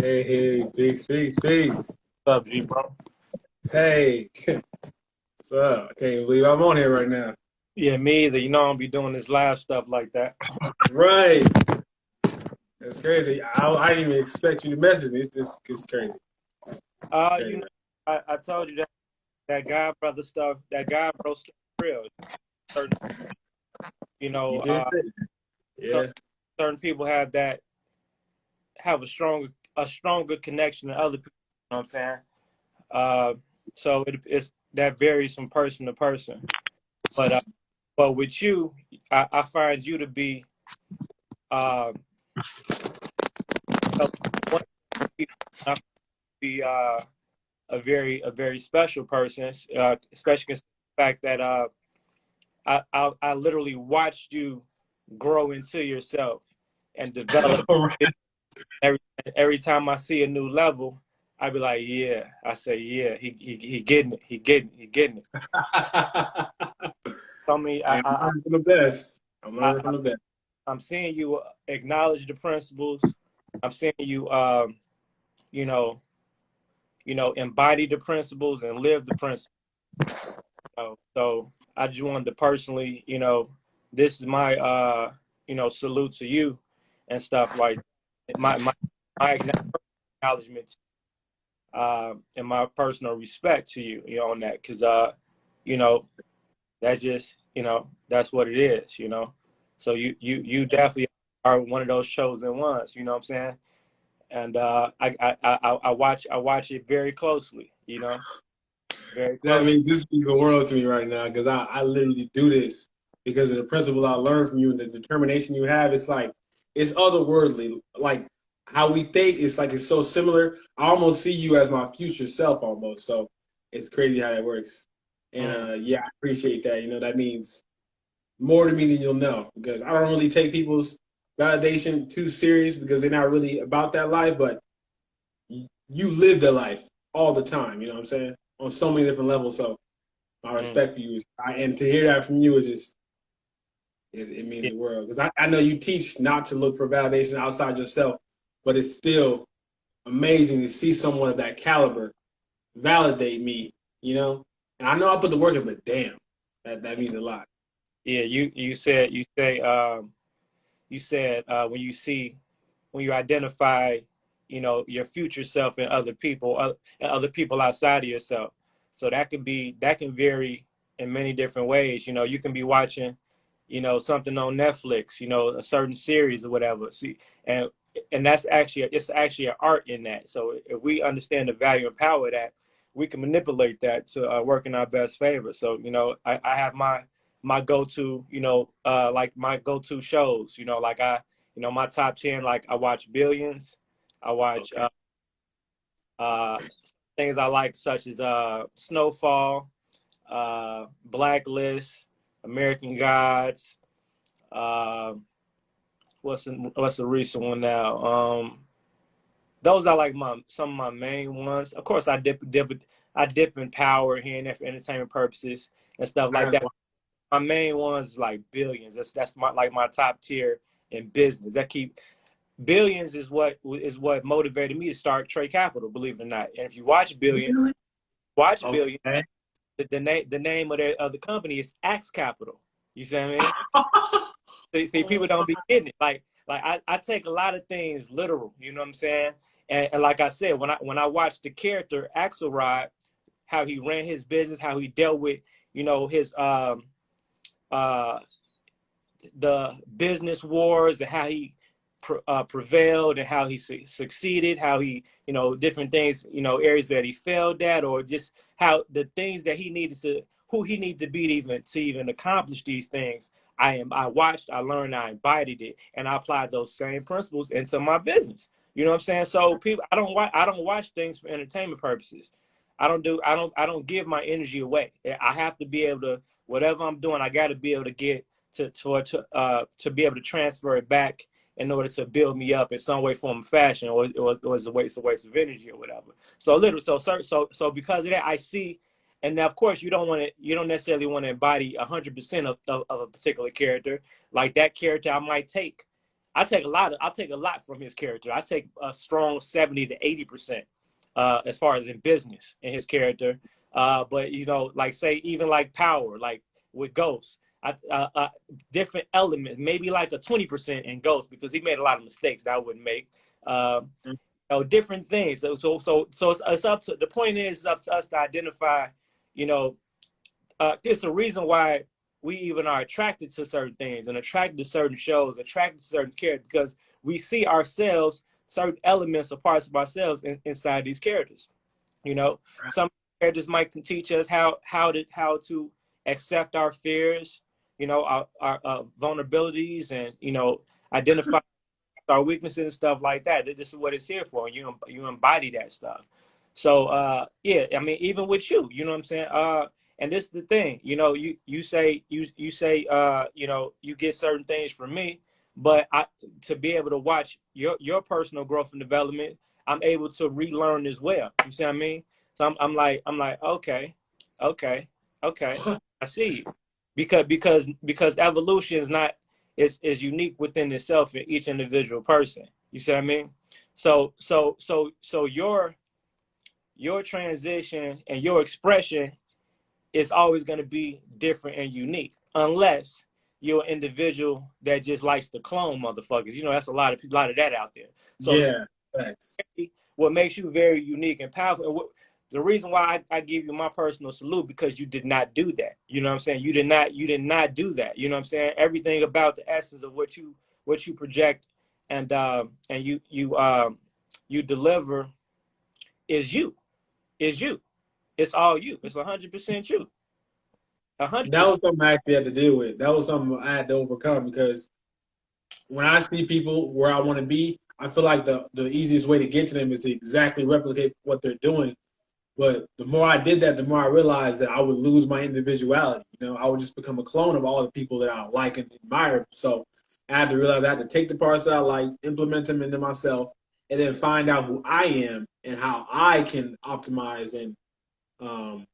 Hey, peace. What's up, G, bro? Hey, what's up? I can't believe I'm on here right now. Yeah, me either. I don't be doing this live stuff like that. Right, that's crazy. I didn't even expect you to message me. It's crazy. It's Uh, you crazy. know, I told you that God brother stuff, that God bro stuff is real. Certain, you know, You did uh, it. cer- Yeah. certain people have a stronger connection than other people. You know what I'm saying? Uh, so it's that varies from person to person. But with you, I find you to be uh, one of the people I find to be a very special person, especially considering the fact that I literally watched you grow into yourself and develop. All right. Every every time I see a new level, I be like, yeah. I say, yeah, he getting it. He getting it. So, I mean, Hey, I'm learning from the best. I'm I, learning from the best. I'm seeing you acknowledge the principles. I'm seeing you, you know, embody the principles and live the principles. So I just wanted to personally, this is my salute to you and stuff like my acknowledgement and my personal respect to you, on that because you know that's just that's what it is, So you definitely are one of those chosen ones, you know what I'm saying? And I watch it very closely, very That close. means this means the world to me right now because I literally do this because of the principle I learned from you and the determination you have. It's like it's otherworldly. Like how we think, it's like it's so similar. I almost see you as my future self almost. So it's crazy how that works. And Mm. yeah, I appreciate that. That means more to me than you'll know because I don't really take people's validation too serious because they're not really about that life, but you live the life all the time, you know what I'm saying? On so many different levels. So my Mm. respect for you and to hear that from you is just it means Yeah, the world because I know you teach not to look for validation outside yourself, but it's still amazing to see someone of that caliber validate me, And I know I put the work in, but damn, that means a lot. yeah. You said when you identify, your future self and other people outside of yourself. So that can vary in many different ways. You can be watching, something on Netflix, a certain series or whatever. See, and it's actually an art in that. So if we understand the value and power of that, we can manipulate that to work in our best favor. So I have my go-to, like my go-to shows, like my top 10, like I watch Billions. I watch Okay. uh, things I like, such as Snowfall, Blacklist, American Gods. Uh, what's a recent one now? Those are like some of my main ones. Of course, I dip in Power here and there for entertainment purposes and stuff I like gotta that. My main ones is like Billions. That's my top tier in business. That keep Billions is what motivated me to start Trade Capital, believe it or not. And if you really? watch Billions, Okay. the name of the company is Axe Capital. You see what I mean? See, people don't be getting it. Like I take a lot of things literal. You know what I'm saying? And like I said, when I watched the character Axelrod, how he ran his business, how he dealt with his uh the business wars and how he prevailed and how he succeeded, how he, different things, areas that he failed at, or just how the things that who he needed to be to even accomplish these things. I watched, I learned, I embodied it, and I applied those same principles into my business. You know what I'm saying? So people, I don't watch things for entertainment purposes. I don't give my energy away. I have to be able to, whatever I'm doing, I got to be able to get to be able to transfer it back in order to build me up in some way, form, or fashion, or it's a waste of energy or whatever. So literally, so because of that, I see, and now of course you don't necessarily want to embody 100% of a particular character. Like that character, I might take. I take a lot from his character. I take a strong 70 to 80% as far as in business in his character. But you know, like say even like power, like with Ghost, different element, maybe like a 20% in Ghost because he made a lot of mistakes that I wouldn't make. You know, different things. So it's up to the point is it's up to us to identify. You know, there's a reason why we even are attracted to certain things and attracted to certain shows, attracted to certain characters because we see ourselves, certain elements or parts of ourselves inside these characters. You know, some characters might teach us how to accept our fears, you know, our vulnerabilities, and you know, identify our weaknesses and stuff like that. This is what it's here for. You embody that stuff. So yeah, I mean, even with you, you know what I'm saying? And this is the thing, you know, you say you know, you get certain things from me, but to be able to watch your personal growth and development, I'm able to relearn as well. You see what I mean? So I'm like, okay, okay, okay. I see you. Because evolution is not is unique within itself in each individual person. You see what I mean? So your transition and your expression is always going to be different and unique, unless you're an individual that just likes to clone motherfuckers. You know, that's a lot of that out there. So Yeah, thanks. what makes you very unique and powerful, and the reason why I give you my personal salute, because you did not do that. You know what I'm saying? You did not do that. You know what I'm saying? Everything about the essence of what you project and you deliver is you. Is you. It's all you. It's 100% you. That 100%. was something I actually had to deal with. That was something I had to overcome because when I see people where I want to be, I feel like the easiest way to get to them is to exactly replicate what they're doing. But the more I did that, the more I realized that I would lose my individuality. You know, I would just become a clone of all the people that I like and admire. So I had to realize I had to take the parts that I liked, implement them into myself, and then find out who I am and how I can optimize and um,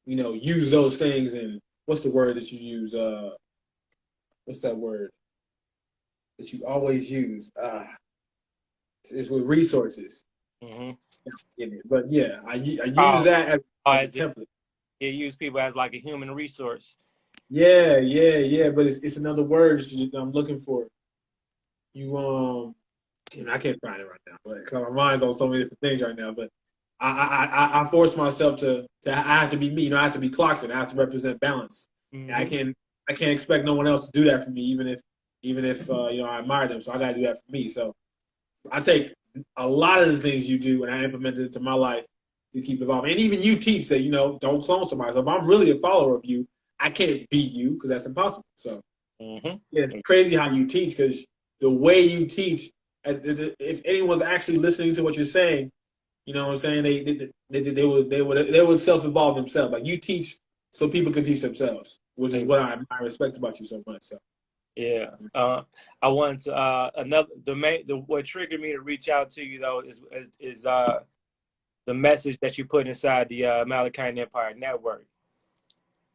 you know, use those things. And what's the word that you use? What's that word that you always use? It's with resources. Mm-hmm. But yeah, I use Oh, that as a as template. it use people as like a human resource. Yeah, yeah, yeah. But it's another word that I'm looking for. You damn, I can't find it right now, but 'cause my mind's on so many different things right now. But I force myself to I have to be me. You know, I have to be Clarkson. I have to represent balance. And Mm-hmm. I can't expect no one else to do that for me, even if you know I admire them. So I got to do that for me. So I take a lot of the things you do and I implement it into my life to keep evolving. And even you teach that, you know, don't clone somebody. So if I'm really a follower of you, I can't beat you because that's impossible. So yeah, it's Mm-hmm. crazy how you teach because the way you teach, if anyone's actually listening to what you're saying, you know what I'm saying, they would self evolve themselves. Like you teach so people can teach themselves, which is what I respect about you so much. So Yeah. I wanted to another what triggered me to reach out to you though is the message that you put inside the Malachite Empire Network.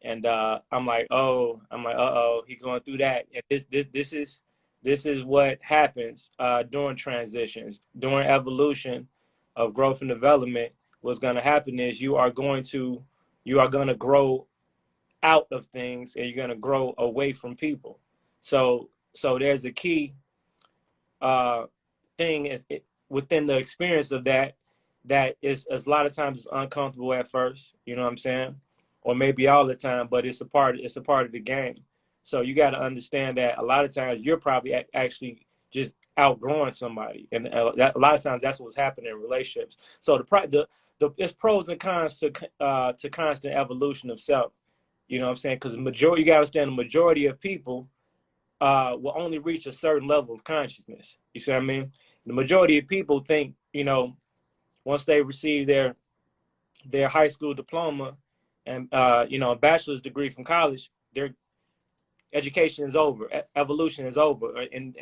And uh-oh, he's going through that. And this is what happens during transitions, during evolution of growth and development. What's going to happen is you are going to grow out of things and you're going to grow away from people. So there's a key uh, thing within the experience of that is a lot of times it's uncomfortable at first. You know what I'm saying? Or maybe all the time, but it's a part of the game. So you got to understand that a lot of times you're probably actually just outgrowing somebody, and a lot of times that's what's happening in relationships. So the it's pros and cons to constant evolution of self. You know what I'm saying? Because you got to understand the majority of people will only reach a certain level of consciousness. You see what I mean? The majority of people think, you know, once they receive their high school diploma and you know, a bachelor's degree from college, their education is over, evolution is over, and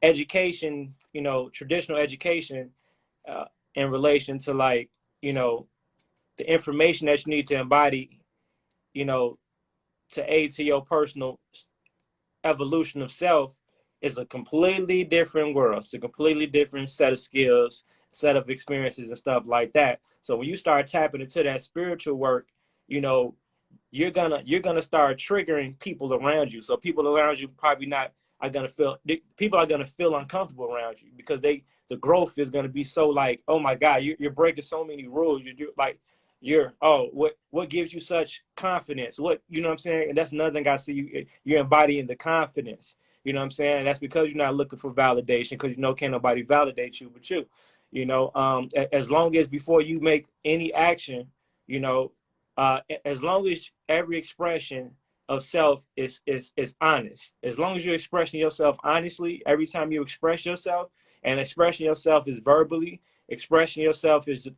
education, you know, traditional education uh, in relation to like, you know, the information that you need to embody, you know, to aid to your personal evolution of self It's a completely different world. It's a completely different set of skills, set of experiences and stuff like that. So when you start tapping into that spiritual work, you know, you're gonna start triggering people around you. So people around you probably not are gonna feel people are gonna feel uncomfortable around you because the growth is gonna be so like, oh my God, you're breaking so many rules. You're like you're oh what gives you such confidence? What you know what I'm saying? And that's another thing I see you're embodying the confidence. You know what I'm saying? That's because you're not looking for validation because you know can't nobody validate you but you. You know, as long as before you make any action, you know, as long as every expression of self is honest, as long as you're expressing yourself honestly, every time you express yourself, and expressing yourself is verbally, expressing yourself is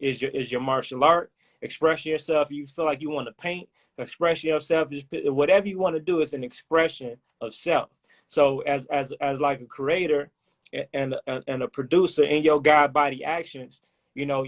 your martial art, expressing yourself, you feel like you want to paint, expressing yourself is whatever you want to do is an expression of self. So as like a creator and a producer in your God body actions, you know,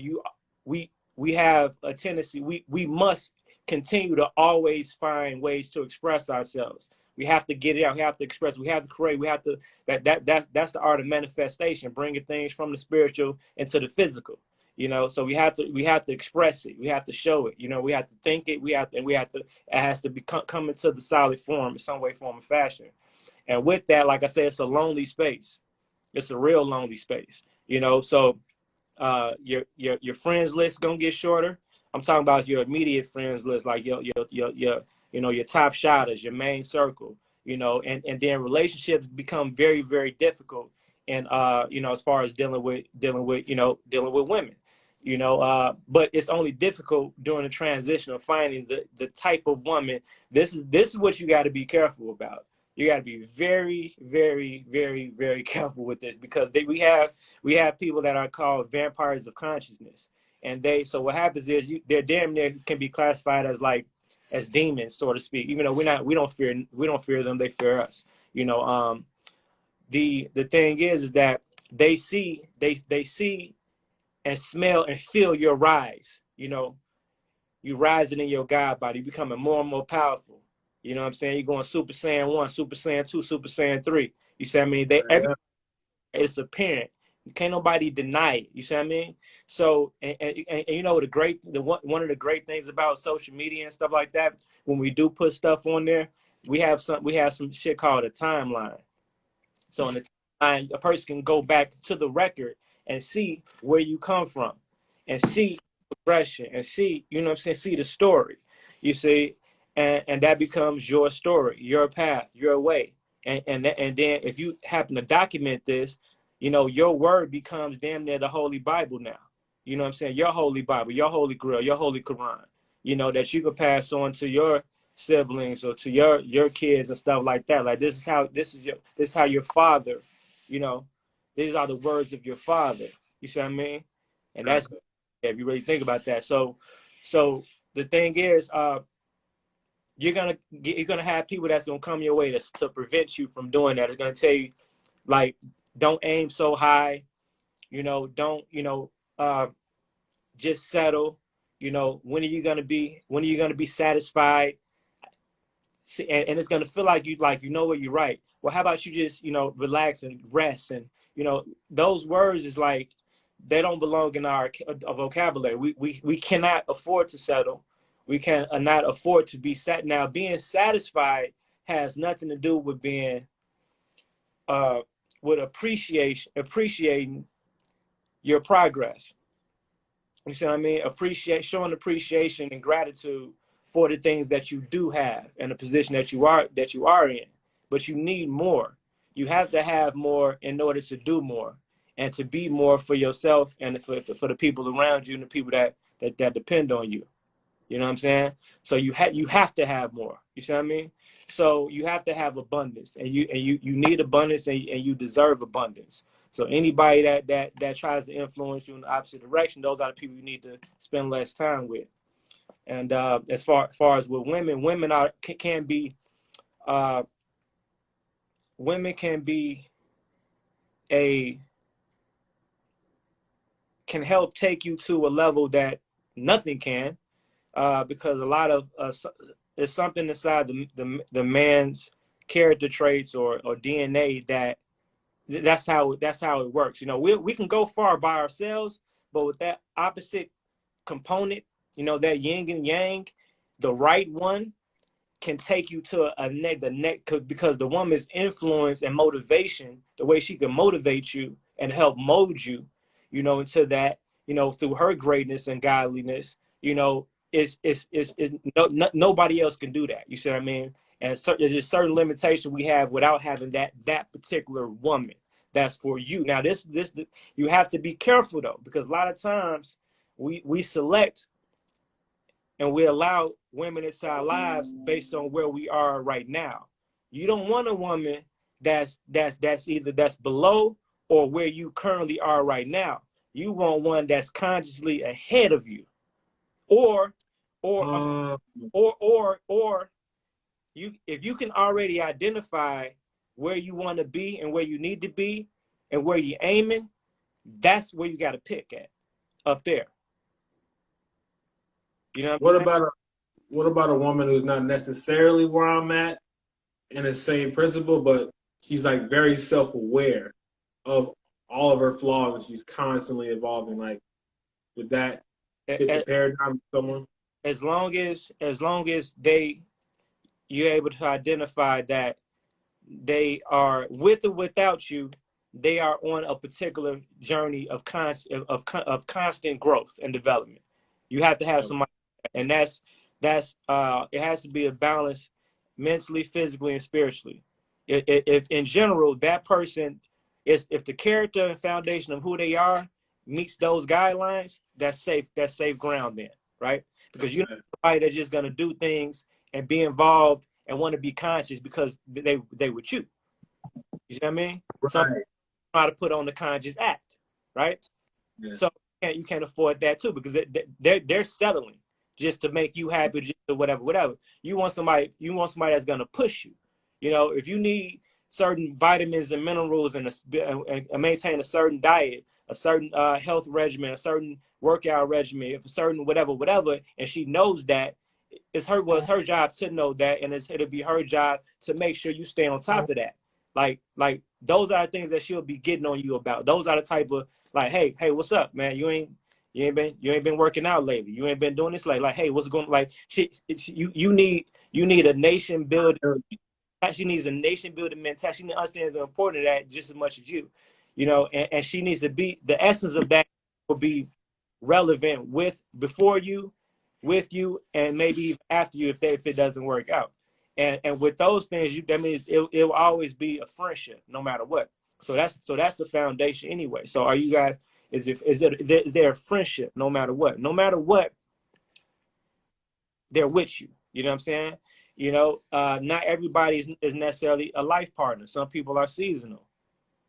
we have a tendency, we must continue to always find ways to express ourselves. We have to get it out, we have to express, we have to create, we have to that's the art of manifestation, bringing things from the spiritual into the physical. You know, so we have to express it, we have to show it, you know, we have to think it, it has to become come into the solid form in some way, form, or fashion. And with that, like I said, it's a lonely space. It's a real lonely space, you know. So your friends list gonna get shorter. I'm talking about your immediate friends list, like your you know, your top shotters, your main circle, you know, and then relationships become very, very difficult. And you know, as far as dealing with dealing with women, you know, but it's only difficult during the transition of finding the type of woman. This is what you got to be careful about. You got to be very, very, very, very careful with this because we have people that are called vampires of consciousness, and so what happens is they're damn near can be classified as like as demons, so to speak. Even though we don't fear them, they fear us. You know, the thing is that they see and smell and feel your rise. You know, you rising in your God body, becoming more and more powerful. You know what I'm saying? You're going Super Saiyan 1, Super Saiyan 2, Super Saiyan 3. You see what I mean? It's apparent. Can't nobody deny it. You see what I mean? So, and you know, one of the great things about social media and stuff like that, when we do put stuff on there, we have some shit called a timeline. So in the timeline, a person can go back to the record and see where you come from and see progression and see, you know what I'm saying, see the story. You see, and that becomes your story, your path, your way. And then if you happen to document this, you know, your word becomes damn near the Holy Bible now. You know what I'm saying? Your Holy Bible, your Holy Grail, your Holy Quran, you know, that you could pass on to your siblings or to your kids and stuff like that. Like this is how your father, you know, these are the words of your father. You see what I mean? And that's if you really think about that. So the thing is, you're gonna have people that's gonna come your way to prevent you from doing that. It's gonna tell you like, don't aim so high, you know, don't, you know, just settle. You know, when are you gonna be satisfied? See, and it's gonna feel like you know what you're right. Well, how about you just, you know, relax and rest, and you know those words is like they don't belong in our vocabulary. We cannot afford to settle. We can not afford to be sat. Now, being satisfied has nothing to do with being with appreciating your progress. You see what I mean? Showing appreciation and gratitude for the things that you do have and the position that you are in. But you need more. You have to have more in order to do more and to be more for yourself and for the people around you and the people that depend on you. You know what I'm saying? So you have to have more. You see what I mean? So you have to have abundance, and you need abundance, and you deserve abundance. So anybody that tries to influence you in the opposite direction, those are the people you need to spend less time with. And as far as with women, can be women can help take you to a level that nothing can, because a lot of there's something inside the man's character traits or DNA that that's how it works. You know, we can go far by ourselves, but with that opposite component, you know, that yin and yang, the right one can take you to the neck, because the woman's influence and motivation, the way she can motivate you and help mold you, you know, into that, you know, through her greatness and godliness, you know, nobody else can do that. You see what I mean? And there's certain limitation we have without having that particular woman that's for you. Now, this you have to be careful though, because a lot of times we select and we allow women into our lives based on where we are right now. You don't want a woman that's either that's below or where you currently are right now. You want one that's consciously ahead of you, or or Uh, or you, if you can already identify where you want to be and where you need to be and where you're aiming, that's where you got to pick at, up there. You know what what I'm saying? about a woman who's not necessarily where I'm at in the same principle, but she's like very self aware of all of her flaws and she's constantly evolving. Like, would that fit the paradigm of someone? As long as you're able to identify that they are, with or without you, they are on a particular journey of constant growth and development. You have to have somebody, and that's it has to be a balance, mentally, physically, and spiritually. If in general that person is, if the character and foundation of who they are meets those guidelines, that's safe ground then, right? Because you're not somebody that's just gonna do things and be involved and want to be conscious because they would you. You see what I mean? Some Right. try to put on the conscious act, right? Yeah. So you can't afford that too, because they're settling just to make you happy, just to whatever. You want somebody that's gonna push you. You know, if you need certain vitamins and minerals and maintain a certain diet, a certain health regimen, a certain workout regimen, if a certain whatever, and she knows that, it's her job to know that, and it'll be her job to make sure you stay on top of that. Like those are the things that she'll be getting on you about. Those are the type of, like, hey, what's up, man? You ain't been working out lately. You ain't been doing this lately. Like, hey, what's going, like, you need a nation building. She needs a nation building mentality. She understands the importance of that just as much as you, you know, and she needs to be, the essence of that will be relevant before you, with you, and maybe even after you, if it doesn't work out. And with those things, that means it will always be a friendship no matter what. So that's the foundation anyway. So are you guys, is there a friendship no matter what? No matter what, they're with you. You know what I'm saying? You know, not everybody is necessarily a life partner. Some people are seasonal.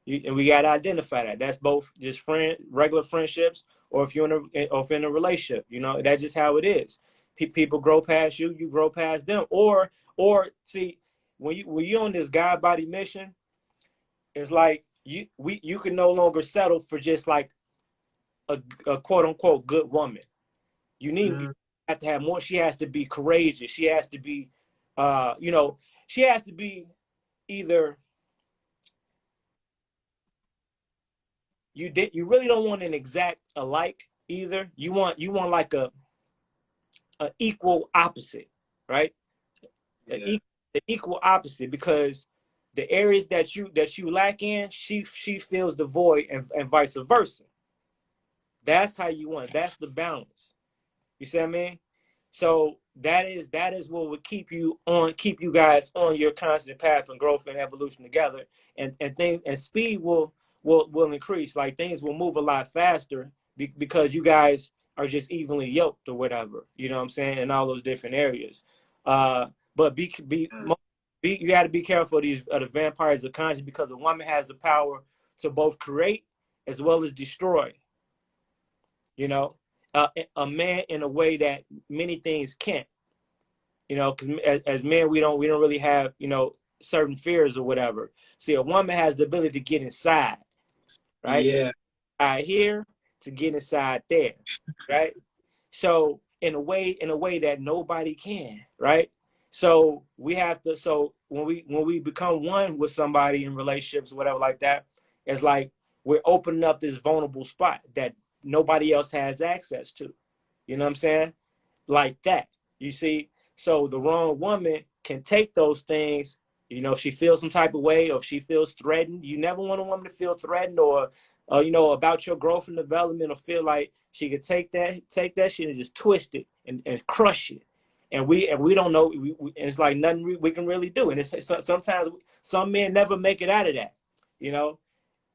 And we got to identify that. That's both just regular friendships, or if you're in a relationship, you know, that's just how it is. People grow past you, you grow past them. Or see, when you're on this God body mission, it's like you can no longer settle for just like a quote unquote good woman. You have to have more. She has to be courageous. She has to be, you know, she has to be either, you really don't want an exact alike either. You want like a equal opposite, right? Yeah. The equal opposite, because the areas that you lack in, she fills the void, and vice versa. That's how you want it. That's the balance. You see what I mean? So that is what would keep you guys on your constant path and growth and evolution together, and things, and speed will increase. Like, things will move a lot faster because you guys are just evenly yoked or whatever. You know what I'm saying? In all those different areas. But you got to be careful of the vampires of conscience, because a woman has the power to both create as well as destroy. You know, a man in a way that many things can't. You know, because as men, we don't really have, you know, certain fears or whatever. See, a woman has the ability to get inside, right? Yeah. Out here to get inside there, right? So in a way that nobody can, right? So we have to. So when we become one with somebody in relationships or whatever like that, It's like we're opening up this vulnerable spot that nobody else has access to. You know what I'm saying? Like that. You see? So the wrong woman can take those things, you know, if she feels some type of way or if she feels threatened. You never want a woman to feel threatened or you know, about your growth and development, or feel like she could take that shit and just twist it and crush it. And we don't know. It's like nothing we can really do. And it's sometimes some men never make it out of that. You know,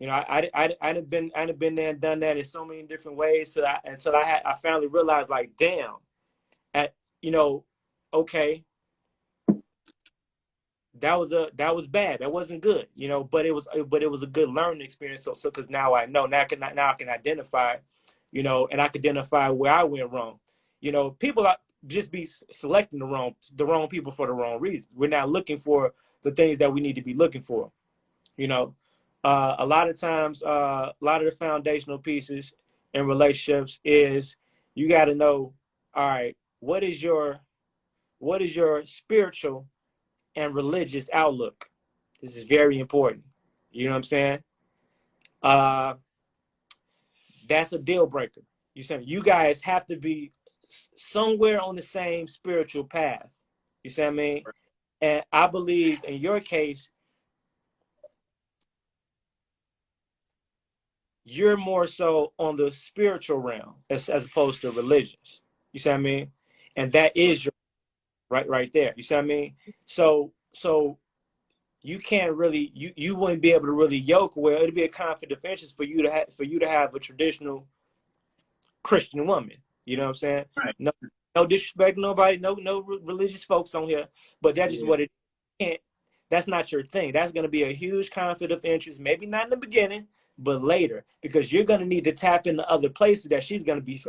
I'd have been there and done that in so many different ways. So until I finally realized, like, damn, at you know, okay, that was bad. That wasn't good, you know. But it was a good learning experience. So because now I know, now I can identify, you know, and I can identify where I went wrong. You know, people are just be selecting the wrong people for the wrong reasons. We're not looking for the things that we need to be looking for. You know, a lot of times, a lot of the foundational pieces in relationships is you got to know, all right, what is your spiritual and religious outlook? This is very important. You know what I'm saying? Uh, that's a deal breaker. You saying you guys have to be somewhere on the same spiritual path. You see what I mean? And I believe in your case, you're more so on the spiritual realm as opposed to religious. You see what I mean? And that is your right there. You see what I mean? So you can't really you wouldn't be able to really yoke well. It'd be a conflict of interest for you to have a traditional Christian woman. You know what I'm saying? Right. No disrespect, nobody, no religious folks on here, but that's just what it can't. That's not your thing. That's going to be a huge conflict of interest. Maybe not in the beginning, but later, because you're going to need to tap into other places that she's going to be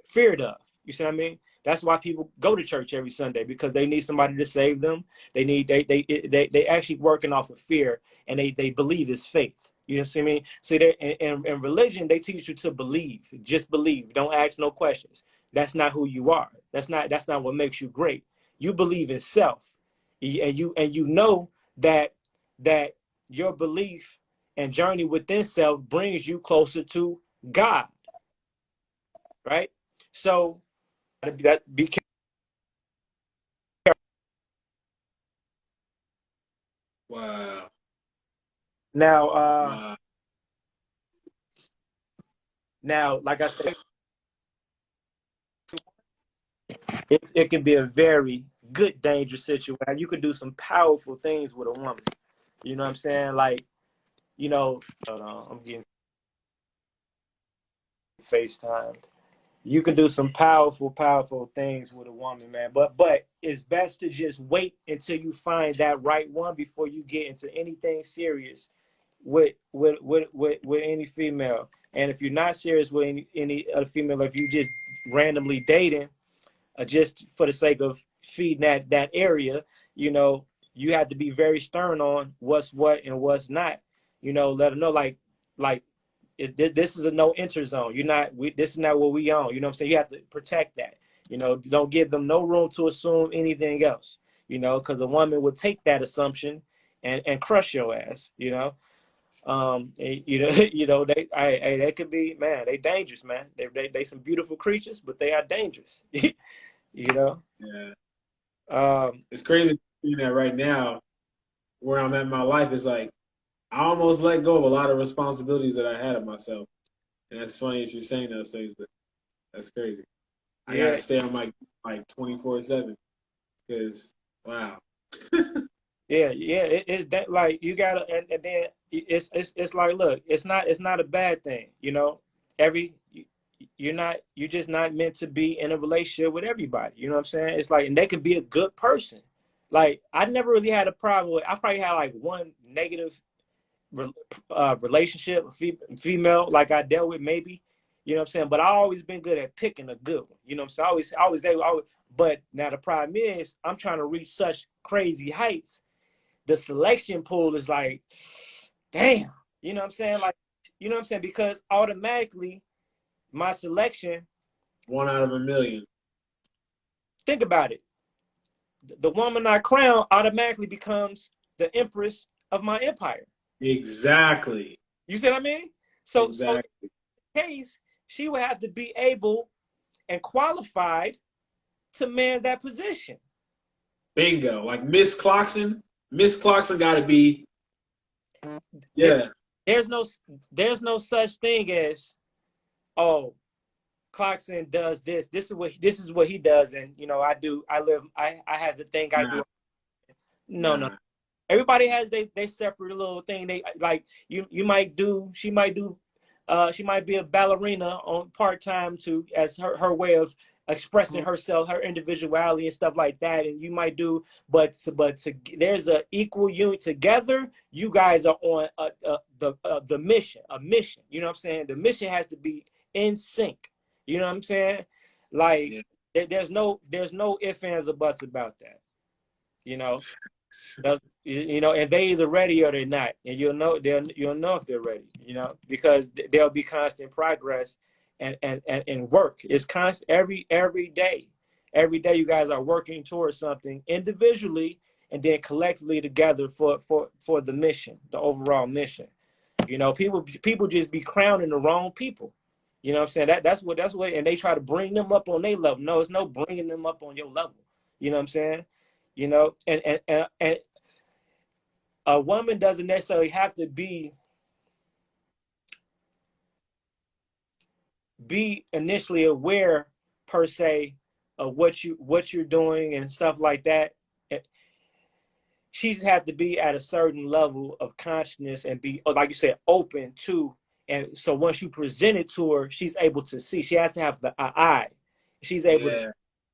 feared of. You see what I mean? That's why people go to church every Sunday, because they need somebody to save them. They actually working off of fear, and they believe it's faith. You know what I mean? See, in religion, they teach you to believe. Just believe. Don't ask no questions. That's not who you are. That's not what makes you great. You believe in self, and you know that your belief and journey within self brings you closer to God, right? So be careful. Wow. Now, Wow. now, like I said, it can be a very good, dangerous situation. You can do some powerful things with a woman. You know what I'm saying? Like, you know, hold on, I'm getting FaceTimed. You can do some powerful things with a woman, man. But it's best to just wait until you find that right one before you get into anything serious with any female. And if you're not serious with any other female, if you just randomly dating, just for the sake of feeding that area, you know, you have to be very stern on what's what and what's not. You know, let them know, like this is a no enter zone. This is not what we own. You know what I'm saying? You have to protect that. You know, don't give them no room to assume anything else. You know, because a woman would take that assumption and crush your ass. You know, they could be, man. They dangerous, man. They some beautiful creatures, but they are dangerous. You know. Yeah. Um, It's crazy seeing that right now, where I'm at in my life. Is like I almost let go of a lot of responsibilities that I had of myself, and that's funny that you're saying those things, but that's crazy. I yeah, gotta stay on my like 24/7 because wow. yeah. It's that, like, you gotta, and then it's like, look, it's not a bad thing. You know, you're just not meant to be in a relationship with everybody. You know what I'm saying? It's like, and they could be a good person. Like, I never really had a problem with. I probably had like one negative relationship, female, like I dealt with, maybe. You know what I'm saying? But I always been good at picking a good one. You know what I'm saying? Always. But now the problem is, I'm trying to reach such crazy heights. The selection pool is like, damn. You know what I'm saying? Like, you know what I'm saying? Because automatically, my selection. One out of a million. Think about it. The woman I crown automatically becomes the empress of my empire. Exactly. You see what I mean? So in Exactly. this case, she would have to be able and qualified to man that position. Bingo. Like Miss Clarkson. Miss Clarkson got to be. There, Yeah. there's no there's no such thing as, oh, Clarkson does this. This is what he does, and I have the thing I Nah. do. No, no. Nah. Everybody has they separate little thing. They like you might do. She might be a ballerina on part time to as her way of expressing herself, her individuality and stuff like that. And you might do, but there's a equal unit together. You guys are on the mission, a mission. You know what I'm saying? The mission has to be in sync. You know what I'm saying? Like Yeah. there's no ifs ands or buts about that. You know. And they either ready or they're not, and you'll know if they're ready, because there'll be constant progress and work. It's constant every day. You guys are working towards something individually and then collectively together for the mission, the overall mission. People just be crowning the wrong people. You know what I'm saying? That's what, and they try to bring them up on their level. No, it's no bringing them up on your level. You know what I'm saying? And a woman doesn't necessarily have to be initially aware per se of what you're doing and stuff like that. She just have to be at a certain level of consciousness and be, like you said, open to. And so once you present it to her, she's able to see. She has to have the eye. She's able to, Yeah.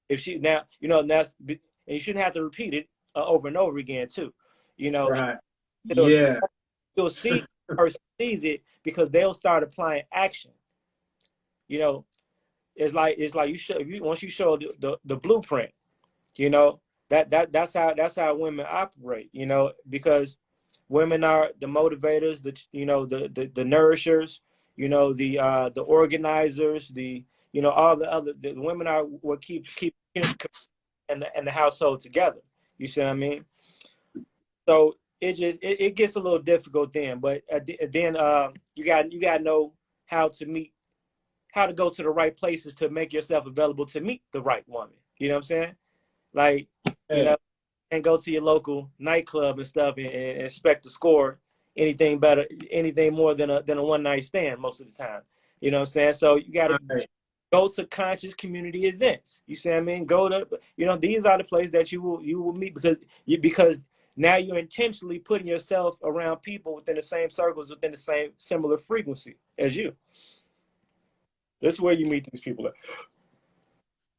if she now, and you shouldn't have to repeat it over and over again too. You know, Right. she'll, Yeah. she'll see, person sees it because they'll start applying action. You know, it's like you show, once you show the blueprint, you know that's how women operate. Because women are the motivators, the nourishers, the organizers, all the women are what keep and the household together. You see what I mean? So it gets a little difficult then, but then you got to know how to meet, how to go to the right places to make yourself available to meet the right woman. You know what I'm saying? Like, you Yeah. know, and go to your local nightclub and stuff and expect to score anything better, anything more than a one night stand most of the time. You know what I'm saying? So you got to Right. go to conscious community events. You see what I mean? Go to, these are the places that you will meet because now you're intentionally putting yourself around people within the same circles, within the same similar frequency as you. This is where you meet these people at.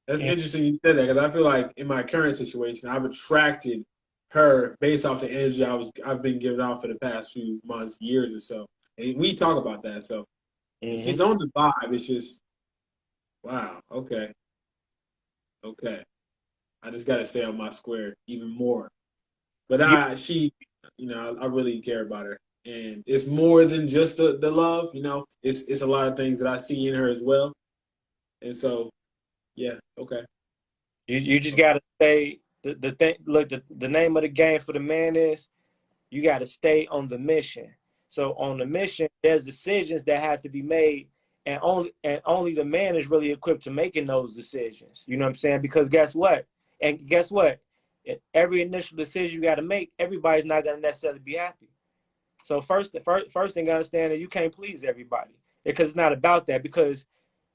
That's Yeah. interesting you said that because I feel like in my current situation, I've attracted her based off the energy I've been giving off for the past few months, years or so. And we talk about that. So Mm-hmm. she's on the vibe. It's just wow. Okay. Okay. I just got to stay on my square even more. But You, I really care about her, and it's more than just the love. It's a lot of things that I see in her as well. And so yeah. Okay. you just gotta stay. The thing. Look, the name of the game for the man is you gotta stay on the mission. So on the mission, there's decisions that have to be made, and only the man is really equipped to making those decisions. You know what I'm saying? Because guess what? And guess what? Every initial decision you got to make, everybody's not gonna necessarily be happy. So the first thing I understand is you can't please everybody because it's not about that. Because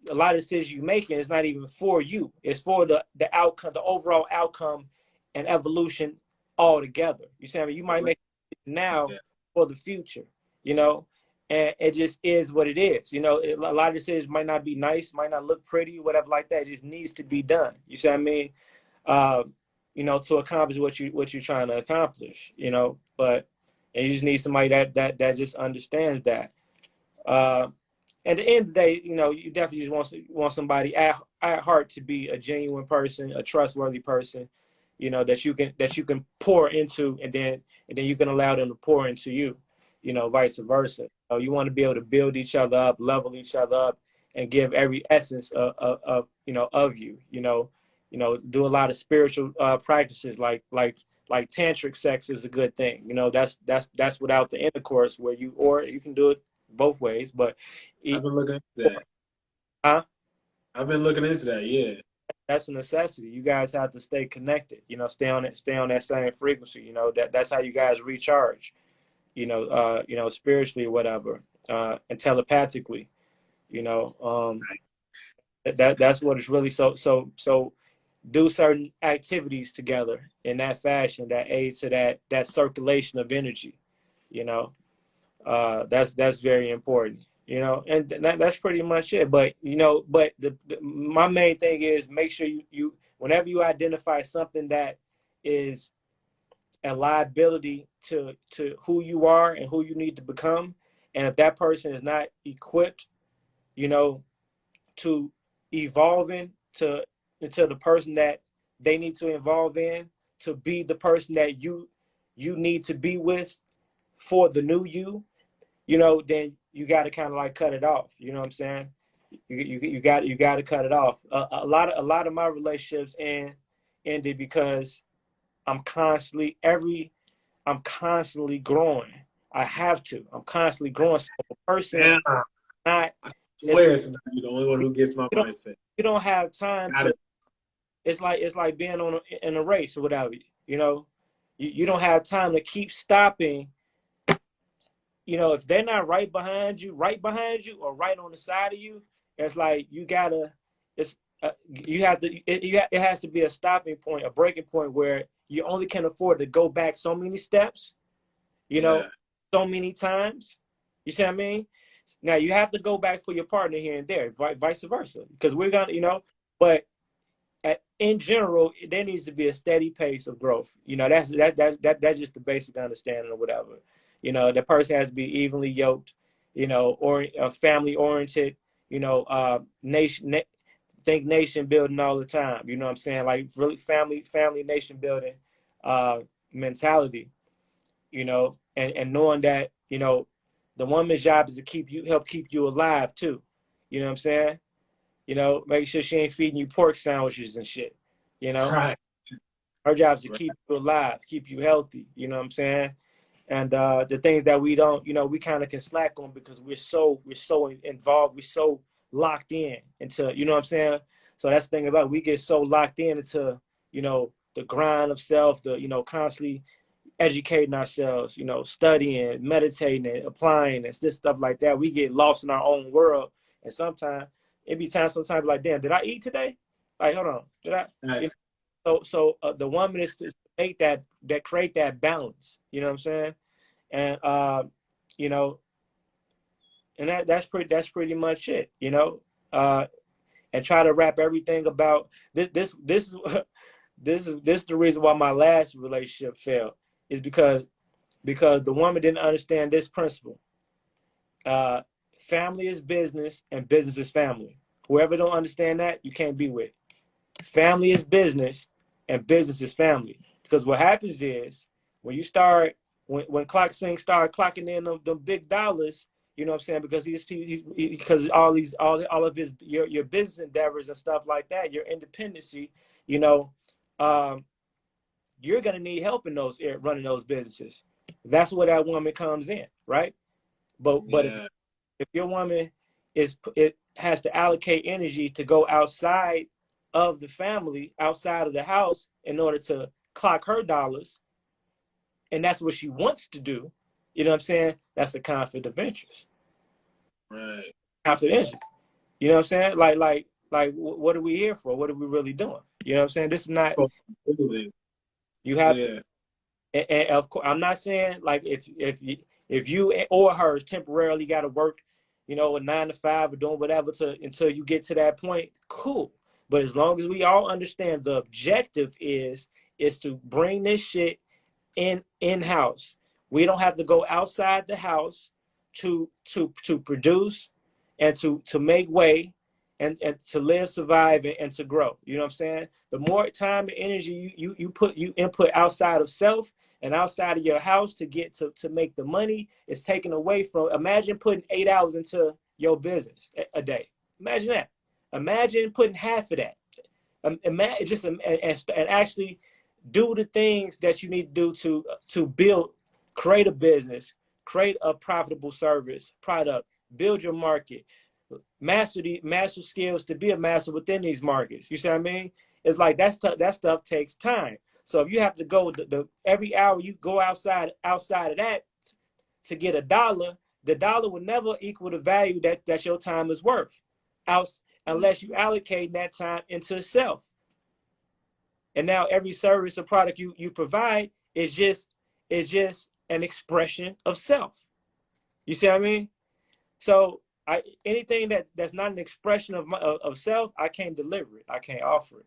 a lot of decisions you're making is not even for you. It's for the outcome, the overall outcome and evolution altogether. You see what I mean? You might make it now Yeah. for the future, you know, and it just is what it is. A lot of decisions might not be nice, might not look pretty, whatever like that. It just needs to be done. You see what I mean? Uh, to accomplish what you're trying to accomplish, but and you just need somebody that just understands that. Uh, at the end of the day, you definitely just want somebody at heart to be a genuine person, a trustworthy person, that you can pour into, and then you can allow them to pour into you, vice versa. So you want to be able to build each other up, level each other up, and give every essence of you. Do a lot of spiritual practices like like tantric sex is a good thing. You know, that's without the intercourse where you, or you can do it both ways, but I've it, been looking into that. huh? I've been looking into that. Yeah. That's a necessity. You guys have to stay connected. You know, stay on it, stay on that same frequency. You know, that's how you guys recharge. You know, spiritually or whatever, and telepathically. You know, that's what it's really. So do certain activities together in that fashion that aids to that circulation of energy. You know, that's very important. You know, and that's pretty much it. But you know, but my main thing is make sure you whenever you identify something that is a liability to who you are and who you need to become, and if that person is not equipped, you know, to evolving to into the person that they need to evolve in to be the person that you need to be with for the new you know, then you got to kind of like cut it off. You know what I'm saying? You got to cut it off. A lot of my relationships ended because I'm constantly I'm constantly growing. I have to. I'm constantly growing. So a person Damn. not I it's, swear sometimes you're the only one who gets my mindset. you don't have time Got to. it. It's like being in a race or whatever. You know, you don't have time to keep stopping. You know, if they're not right behind you, or right on the side of you, it's like you gotta. It's you have to. It has to be a stopping point, a breaking point where you only can afford to go back so many steps. You know, Yeah. so many times. You see what I mean? Now you have to go back for your partner here and there, vice versa, because we're gonna, you know. But in general, there needs to be a steady pace of growth. You know, that's just the basic understanding or whatever. You know, the person has to be evenly yoked. You know, or family oriented. You know, think nation building all the time. You know what I'm saying? Like really family nation building mentality. You know, and knowing that, you know, the woman's job is to help keep you alive too. You know what I'm saying? You know, make sure she ain't feeding you pork sandwiches and shit. You know, Right. her job is to Right. keep you alive, keep you healthy. You know what I'm saying? And the things that we don't, you know, we kind of can slack on because we're so involved, we're so locked in into, you know what I'm saying? So that's the thing about it. We get so locked in into, you know, the grind of self, the, you know, constantly educating ourselves, you know, studying, meditating, and applying, and this stuff like that. We get lost in our own world, and sometimes it be times, sometimes like, damn, did I eat today? Like, hold on, did I? You Right. know, so the woman is to make that create that balance. You know what I'm saying? And you know, and that's pretty much it. You know, and try to wrap everything about this. This is the reason why my last relationship failed is because the woman didn't understand this principle. Uh, Family is business and business is family. Whoever don't understand that, you can't be with. Family is business and business is family. Because what happens is when you start, when Clock Sing start clocking in the big dollars, you know what I'm saying? Because because all of his your business endeavors and stuff like that, your independency, you know, um, you're gonna need help in those running those businesses. That's where that woman comes in, right? But Yeah. if your woman it has to allocate energy to go outside of the family, outside of the house, in order to clock her dollars, and that's what she wants to do, you know what I'm saying? That's a conflict of interest. Right. Conflict of interest. You know what I'm saying? Like, what are we here for? What are we really doing? You know what I'm saying? This is not. Oh, absolutely. You have to. Yeah. And of course, I'm not saying like if you or her temporarily got to work, you know, a 9 to 5 or doing whatever until you get to that point, cool. But as long as we all understand the objective is to bring this shit in house. We don't have to go outside the house to produce and to make way and to live, survive, and to grow. You know what I'm saying? The more time and energy you input outside of self and outside of your house to get to make the money, is taken away from. Imagine putting 8 hours into your business a day. Imagine that. Imagine putting half of that. Imagine just and actually do the things that you need to do to build, create a business, create a profitable service, product, build your market, master skills to be a master within these markets. You see what I mean? It's like that stuff takes time. So if you have to go every hour you go outside of that to get $1, the dollar will never equal the value that your time is worth, unless you allocate that time into self. And now every service or product you provide is just an expression of self. You see what I mean? So anything that's not an expression of self, I can't deliver it. I can't offer it.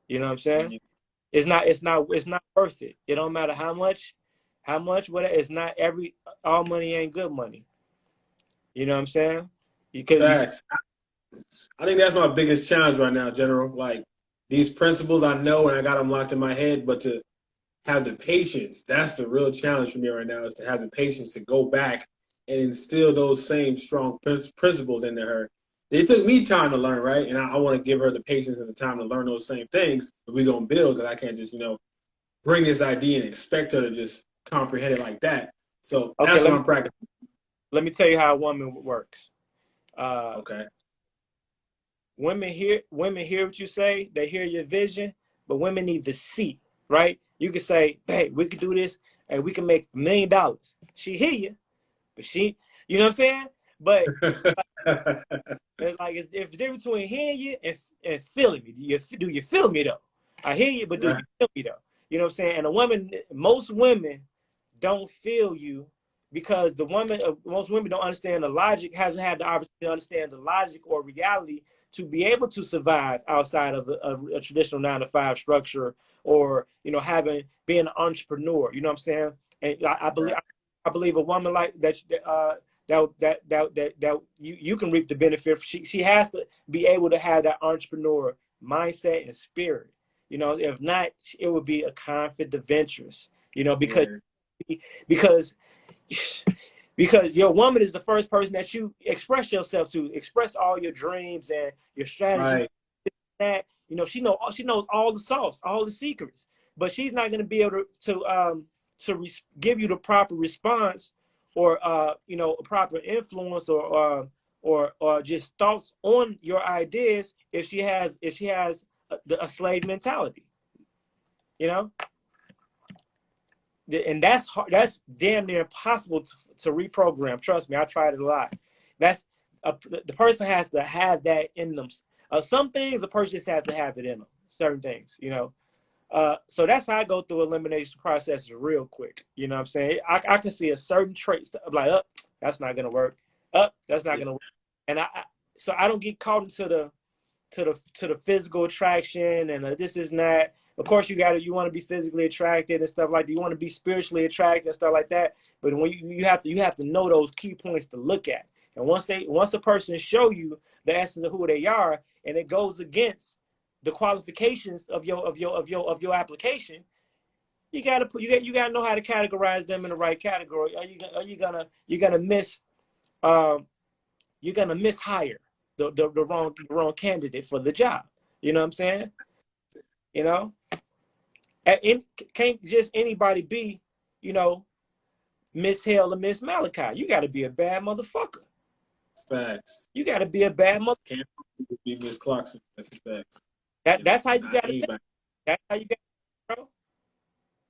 You know what I'm saying? It's not worth it. It don't matter how much, whatever. It's not all money ain't good money. You know what I'm saying? Facts. I think that's my biggest challenge right now, General. Like, these principles I know and I got them locked in my head, but to have the patience, that's the real challenge for me right now, is to have the patience to go back and instill those same strong principles into her. It took me time to learn, right? And I want to give her the patience and the time to learn those same things that we're going to build, because I can't just, bring this idea and expect her to just comprehend it like that. So that's what I'm practicing. Let me tell you how a woman works. Okay. Women hear what you say. They hear your vision, but women need to see, right? You can say, "Hey, we could do this, and we can make $1 million." She hear you, but you know what I'm saying? But it's like it's difference between hearing you and feeling me. Do you feel me though? I hear you, but do you feel me though? You know what I'm saying? And most women don't feel you, because most women don't understand the logic, hasn't had the opportunity to understand the logic or reality to be able to survive outside of a traditional 9-to-5 structure, or being an entrepreneur. You know what I'm saying? And I believe a woman like that you can reap the benefit. She has to be able to have that entrepreneur mindset and spirit. If not, it would be a conflict of interest. Because your woman is the first person that you express yourself to, express all your dreams and your strategy. Right. That she knows all the sauce, all the secrets, but she's not going to be able to give you the proper response, or a proper influence, or just thoughts on your ideas if she has a slave mentality. And that's hard, that's damn near impossible to reprogram. Trust me, I tried it a lot. The person has to have that in them. Some things a person just has to have it in them. Certain things, so that's how I go through elimination processes real quick. You know what I'm saying? I can see a certain trait, like, that's not gonna work. That's not gonna work. And so I don't get caught into the physical attraction and this is not. Of course, you want to be physically attracted and stuff like that. You want to be spiritually attracted and stuff like that. But when you have to know those key points to look at. And once a person show you the essence of who they are, and it goes against the qualifications of your application, you gotta know how to categorize them in the right category. You're gonna miss hire the wrong candidate for the job. You know what I'm saying? Can't just anybody be, Miss Hale or Miss Malachi. You got to be a bad motherfucker. Facts. You got to be a bad motherfucker. Can't be Miss Clarkson. That's a fact. That's how you got to. That's how you got, bro.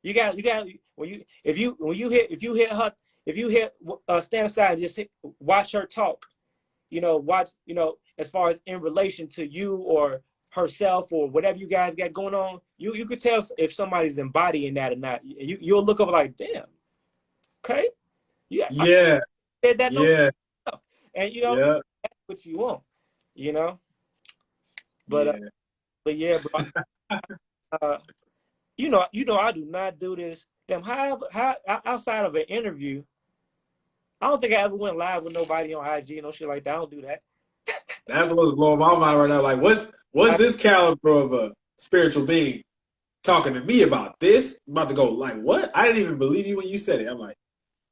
You got if you hit her, stand aside and just watch her talk. As far as in relation to you or herself or whatever you guys got going on, you could tell if somebody's embodying that or not. You'll look over like, damn, okay, yeah, yeah, I said that, yeah, and that's what you want, but yeah, bro. I do not do this. Damn, how outside of an interview, I don't think I ever went live with nobody on IG, no shit like that. I don't do that. That's what's blowing my mind right now. Like, what's this caliber of a spiritual being talking to me about this? I'm about to go, like, what? I didn't even believe you when you said it. I'm like,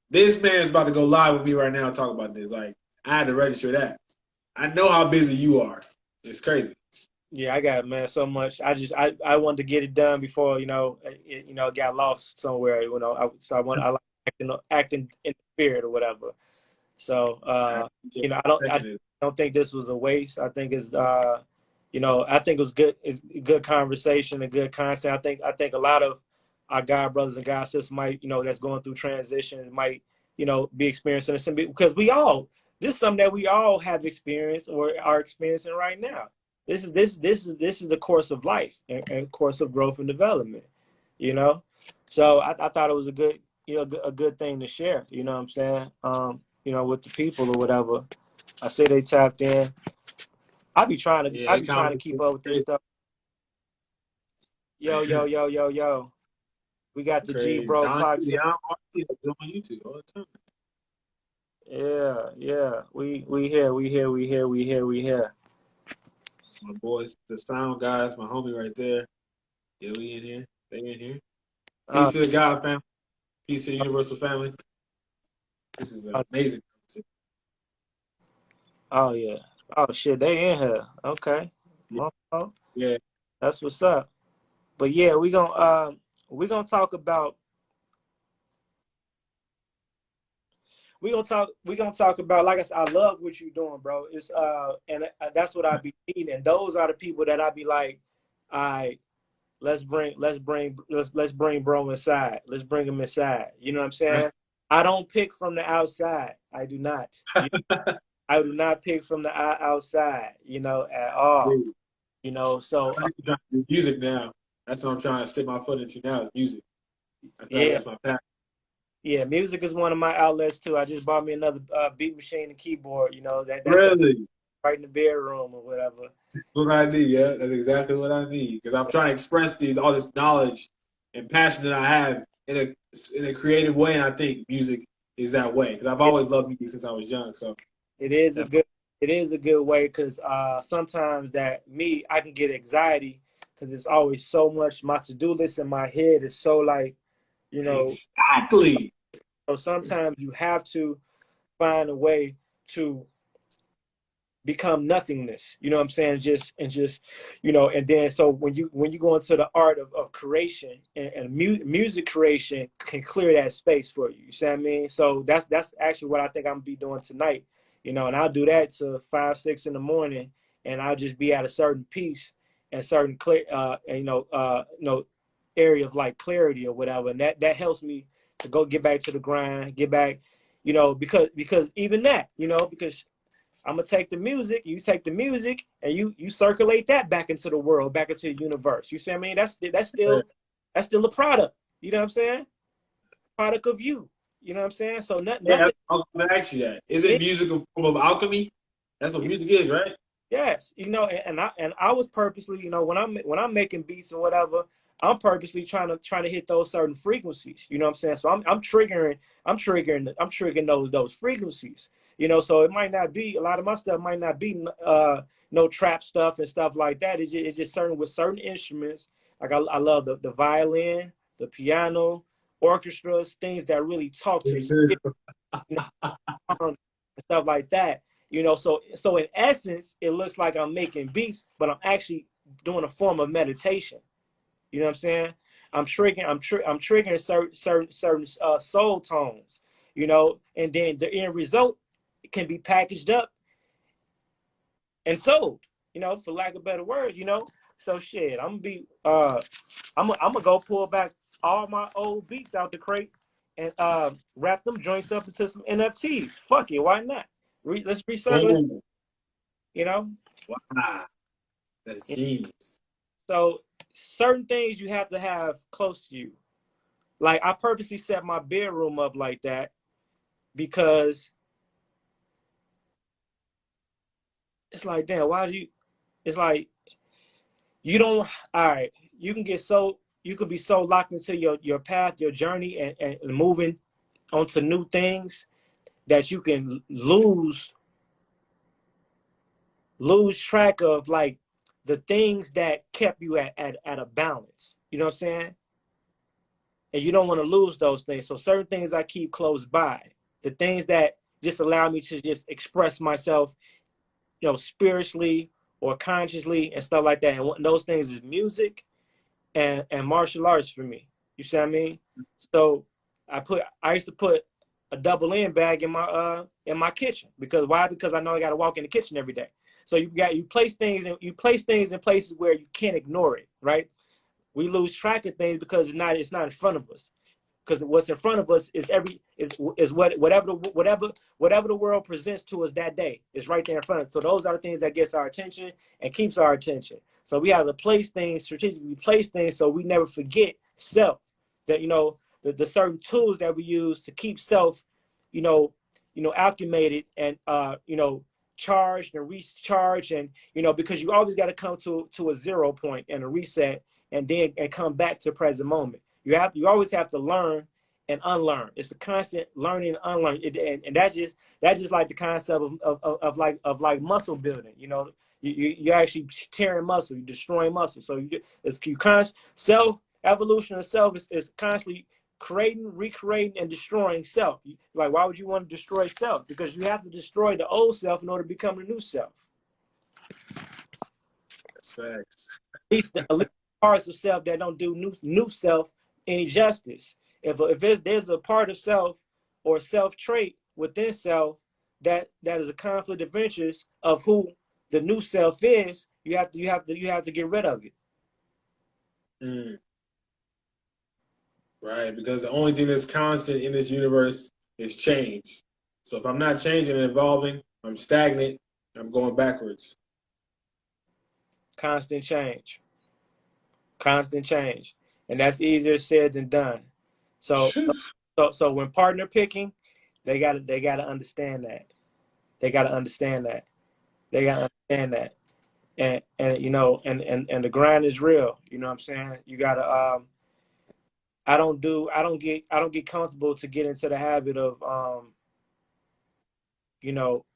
this man's about to go live with me right now and talk about this. Like, I had to register that. I know how busy you are. It's crazy. Yeah, I got, man, so much. I wanted to get it done before, it got lost somewhere. I like acting in the spirit or whatever. So, I Second don't think this was a waste. I think I think it was good. It's a good conversation, a good concept. I think a lot of our God brothers and God sisters might, that's going through transition might, be experiencing this because this is something that we all have experienced or are experiencing right now. This is the course of life and course of growth and development, you know. So I thought it was a good, a good thing to share. You know what I'm saying? With the people or whatever. I say they tapped in. Yeah, I it be trying to keep up with this crazy. stuff. Yo, yo, yo, yo, yo. We got the G Crazy. Bro Don, clock. yeah, I'm on YouTube all the time. Yeah, yeah. We here, we here, we here, we here, we here. My boys, the sound guys, my homie right there. Yeah, we in here. They in here. Uh, Peace to the God family. Peace to the universal family. This is an uh, amazing conversation. oh yeah. Oh shit, they in here. Okay. Yeah, Oh, yeah. that's what's up. But yeah, we gonna talk about we gonna talk about, like I said, I love what you're doing, bro. It's and that's what I be needing. And those are the people that I be like, I let's bring bro inside. Let's bring him inside. You know what I'm saying? I don't pick from the outside. I do not. I do not pick from the outside, at all. So I'm trying to do music now. That's what I'm trying to stick my foot into now is music. I feel like yeah, that's my passion. yeah. Music is one of my outlets too. I just bought me another beat machine and keyboard. That's Really? right in the bedroom or whatever. That's what I need, yeah. That's exactly what I need. Because I'm trying to express all this knowledge and passion that I have in a creative way, and I think music is that way. Because I've It, always loved music since I was young. So it is a that's my good it is a good way because sometimes I can get anxiety because it's always so much. My to-do list in my head is so like, you know exactly. so sometimes you have to find a way to become nothingness. You know what I'm saying? And then so when you go into the art of creation and music creation can clear that space for you. You see what I mean? So that's actually what I think I'm gonna be doing tonight. And I'll do that to 5, 6 in the morning, and I'll just be at a certain piece and certain clear, area of like clarity or whatever, and that helps me to go get back to the grind, get back, because even that, because I'm gonna take the music. You take the music, and you circulate that back into the world, back into the universe. You see what I mean? That's still a product. You know what I'm saying? Product of you. You know what I'm saying? So Yeah, nothing. I was going to ask you that. Is it It, music a form of alchemy? That's what music is, right? yes, and I was purposely, when I'm making beats or whatever, I'm purposely trying to hit those certain frequencies. You know what I'm saying? So I'm triggering those frequencies. So it might not be, a lot of my stuff might not be no trap stuff and stuff like that. It's just certain with certain instruments. Like I love the violin, the piano, orchestras, things that really talk to the spirit, you and stuff like that. So in essence, it looks like I'm making beats, but I'm actually doing a form of meditation. You know what I'm saying? I'm triggering certain soul tones, and then the end result can be packaged up and sold, for lack of better words. So shit, I'm gonna go pull back all my old beats out the crate and wrap them joints up into some NFTs. Fuck it, why not? Let's recycle it, Boom. you know. Wow. That's genius. So certain things you have to have close to you. Like I purposely set my bedroom up like that because it's like, damn, why do you? It's like you don't. All right, you could be so locked into your path, your journey, and moving onto new things that you can lose track of like the things that kept you at a balance. You know what I'm saying? And you don't want to lose those things. So certain things I keep close by, the things that just allow me to just express myself, spiritually or consciously and stuff like that. And those things is music and martial arts for me. You see what I mean? So I used to put a double N bag in my kitchen. Because why? Because I know I got to walk in the kitchen every day. So you place things in places where you can't ignore it, right? We lose track of things because it's not in front of us. Because what's in front of us is whatever the world presents to us that day is right there in front of us. So those are the things that gets our attention and keeps our attention. So we have to place things, strategically place things, so we never forget self. That the certain tools that we use to keep self, acclimated and charged and recharged, and because you always got to come to a 0 point and a reset, and come back to present moment. You always have to learn and unlearn. It's a constant learning and unlearning, and that's just like the concept of like muscle building. You actually tearing muscle, you destroying muscle. So self evolution of self is constantly creating, recreating, and destroying self. Like, why would you want to destroy self? Because you have to destroy the old self in order to become the new self. That's facts. At least parts of self that don't do new self any justice. If there's a part of self or self trait within self that is a conflict of interest of who the new self is, you have to get rid of it. Mm. Right, because the only thing that's constant in this universe is change. So if I'm not changing and evolving, I'm stagnant, I'm going backwards. Constant change. And that's easier said than done. So when partner picking, they gotta understand that. And and the grind is real. You know what I'm saying? You gotta I don't get comfortable to get into the habit of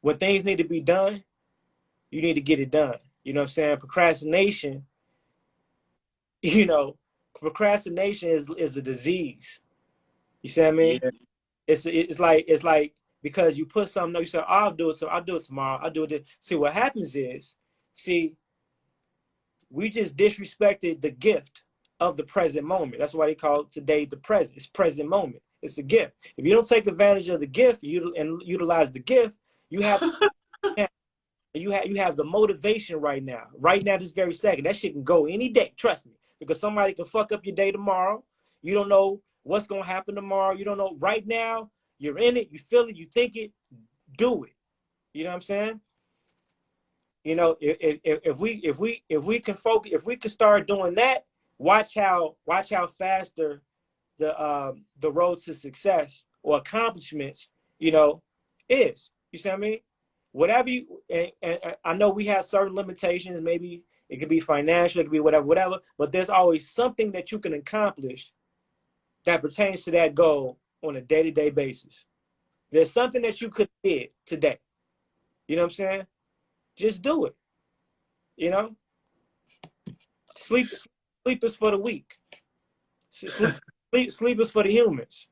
when things need to be done, you need to get it done. You know what I'm saying? Procrastination is a disease. You see what I mean? Yeah. It's like because you put something, you say, I'll do it, so I'll do it tomorrow. I'll do it. See, what happens is, we just disrespected the gift of the present moment. That's why they call today the present. It's present moment. It's a gift. If you don't take advantage of the gift and utilize the gift, you have the motivation right now. Right now, this very second. That shit can go any day. Trust me. Because somebody can fuck up your day tomorrow. You don't know what's going to happen tomorrow. You don't know. Right now, you're in it. You feel it. You think it. Do it. You know what I'm saying? If we can focus, if we can start doing that, watch how faster the road to success or accomplishments, is. You see what I mean? Whatever and I know we have certain limitations. Maybe it could be financial, it could be whatever. But there's always something that you can accomplish that pertains to that goal on a day-to-day basis. There's something that you could did today. You know what I'm saying? Just do it. Sleep is for the weak. Sleep is for the humans.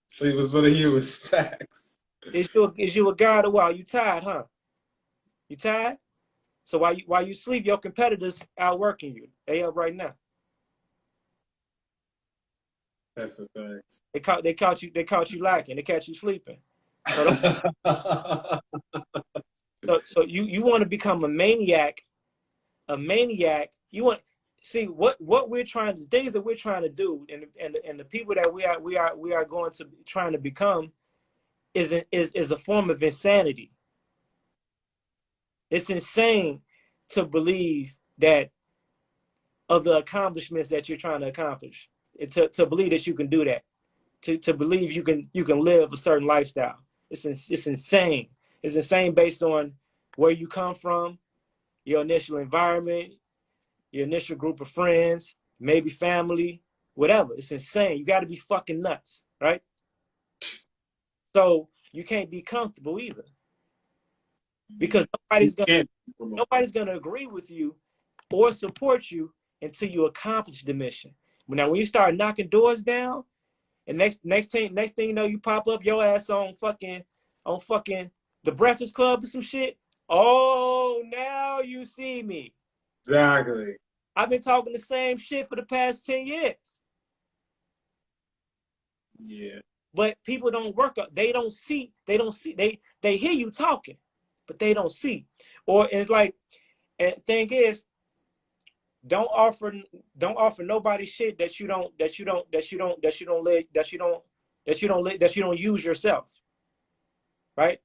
Sleep is for the humans. Facts. Is you a god or what? You tired, huh? You tired? So while you sleep, your competitors outworking you. They up right now. That's a fact. They caught you lacking. They catch you sleeping. So you want to become a maniac. You want see what we're trying, the things that we're trying to do, and the people that we are going to trying to become is a form of insanity. It's insane to believe that of the accomplishments that you're trying to accomplish, to believe that you can do that, to believe you can live a certain lifestyle. It's insane. It's insane based on where you come from, your initial environment, your initial group of friends, maybe family, whatever. It's insane. You got to be fucking nuts, right? So you can't be comfortable either, because nobody's gonna agree with you or support you until you accomplish the mission. Now, when you start knocking doors down, and next thing you know, you pop up your ass on fucking The Breakfast Club or some shit, Oh, now you see me. Exactly. I've been talking the same shit for the past 10 years. Yeah. But people don't work up. They don't see. They hear you talking, but they don't see. Or it's like, and thing is, don't offer nobody shit that you don't use yourself, right?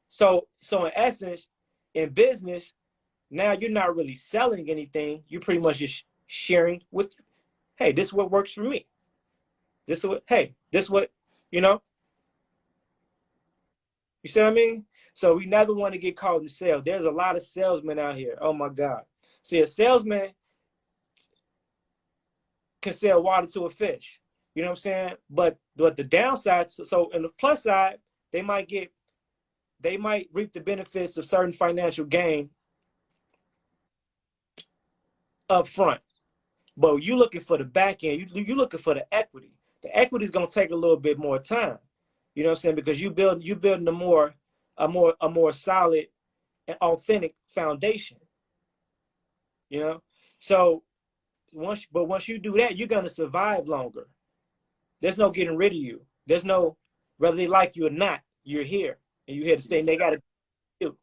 So in essence, in business, now you're not really selling anything. You're pretty much just sharing with, hey, this is what works for me. This is what, hey, this is what, you know, you see what I mean? So we never want to get caught in sales. There's a lot of salesmen out here. Oh my God. See, a salesman can sell water to a fish. You know what I'm saying? But the downside, so in the plus side, they might reap the benefits of certain financial gain up front. But you looking for the back end, you looking for the equity. The equity is gonna take a little bit more time. You know what I'm saying? Because you building a more solid and authentic foundation. You know? So once you do that, you're gonna survive longer. There's no getting rid of you. There's no, whether they like you or not, you're here and you're here to stay. And they gotta do,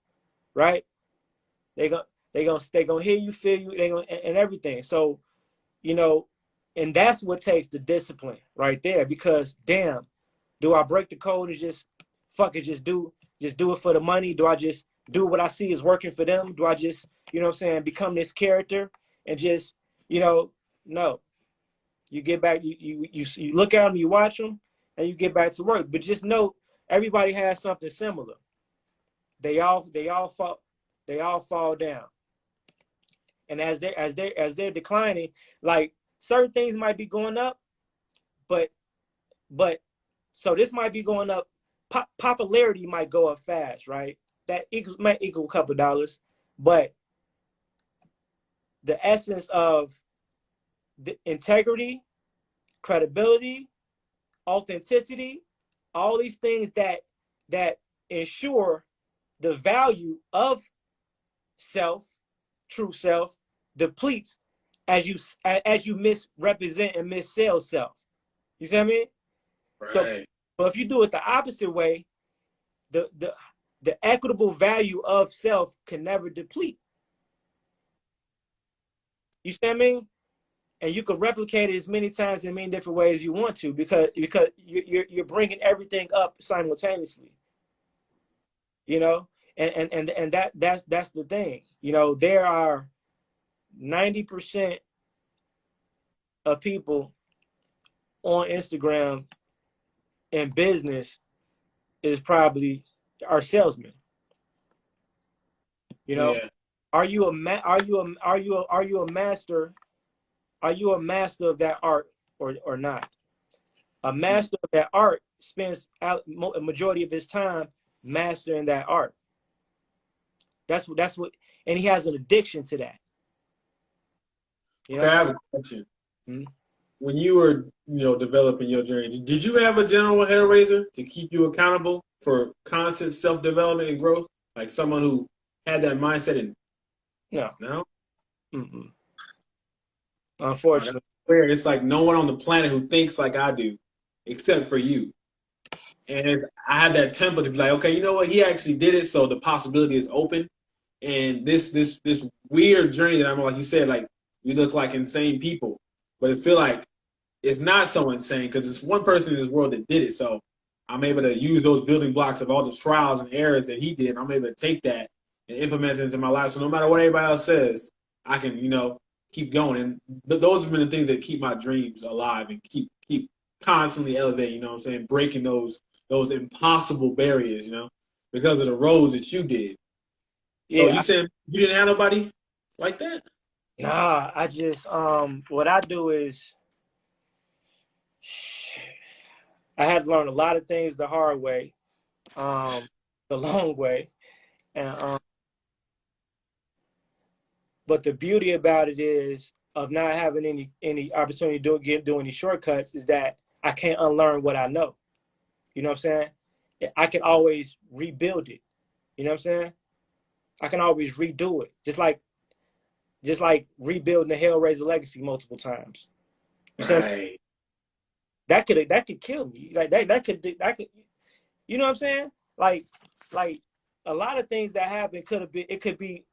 right? They gonna hear you, feel you, they gonna and everything. So, you know, and that's what takes the discipline right there. Because damn, do I break the code and just fuck it, just do it for the money? Do I just do what I see is working for them? Do I just, you know what I'm saying, become this character and just, you know, no. You get back, you look at them, you watch them, and you get back to work. But just know everybody has something similar. They all fall down. And as they're declining, like certain things might be going up, but so this might be going up. Popularity might go up fast, right? That might equal a couple of dollars, but the essence of the integrity, credibility, authenticity, all these things that ensure the value of self, true self, depletes as you misrepresent and missell self. You see what I mean? Right. So, but if you do it the opposite way, the equitable value of self can never deplete. You see what I mean? And you could replicate it as many times in many different ways you want to, because you're bringing everything up simultaneously. You know, and that's the thing. You know, there are 90% of people on Instagram and business is probably our salesmen. You know, Yeah. are you a master? Are you a master of that art or not? A master of that art spends a majority of his time mastering that art. That's what, and he has an addiction to that. You Okay, I know? have a question. Hmm? When you were, developing your journey, did you have a general hellraiser to keep you accountable for constant self-development and growth? Like someone who had that mindset and No. no? Mm-mm. Oh, that's Unfortunately. weird. It's like no one on the planet who thinks like I do, except for you. And I had that template to be like, okay, you know what? He actually did it, so the possibility is open. And this weird journey that I'm on, like you said, like we look like insane people, but it feel like it's not so insane because it's one person in this world that did it. So I'm able to use those building blocks of all the trials and errors that he did. I'm able to take that and implement it into my life. So no matter what everybody else says, I can, keep going. And those have been the things that keep my dreams alive and keep constantly elevating. You know what I'm saying? Breaking those impossible barriers. Because of the roads that you did. So Yeah. you said you didn't have nobody like that? Nah. I just what I do is I had to learn a lot of things the hard way, the long way, and but the beauty about it is of not having any opportunity to do any shortcuts is that I can't unlearn what I know. You know what I'm saying? I can always rebuild it. You know what I'm saying? I can always redo it. Just like rebuilding the Hellraiser legacy multiple times. You see, Right. that could kill me. Like that could, you know what I'm saying? Like a lot of things that happen could have been, it could be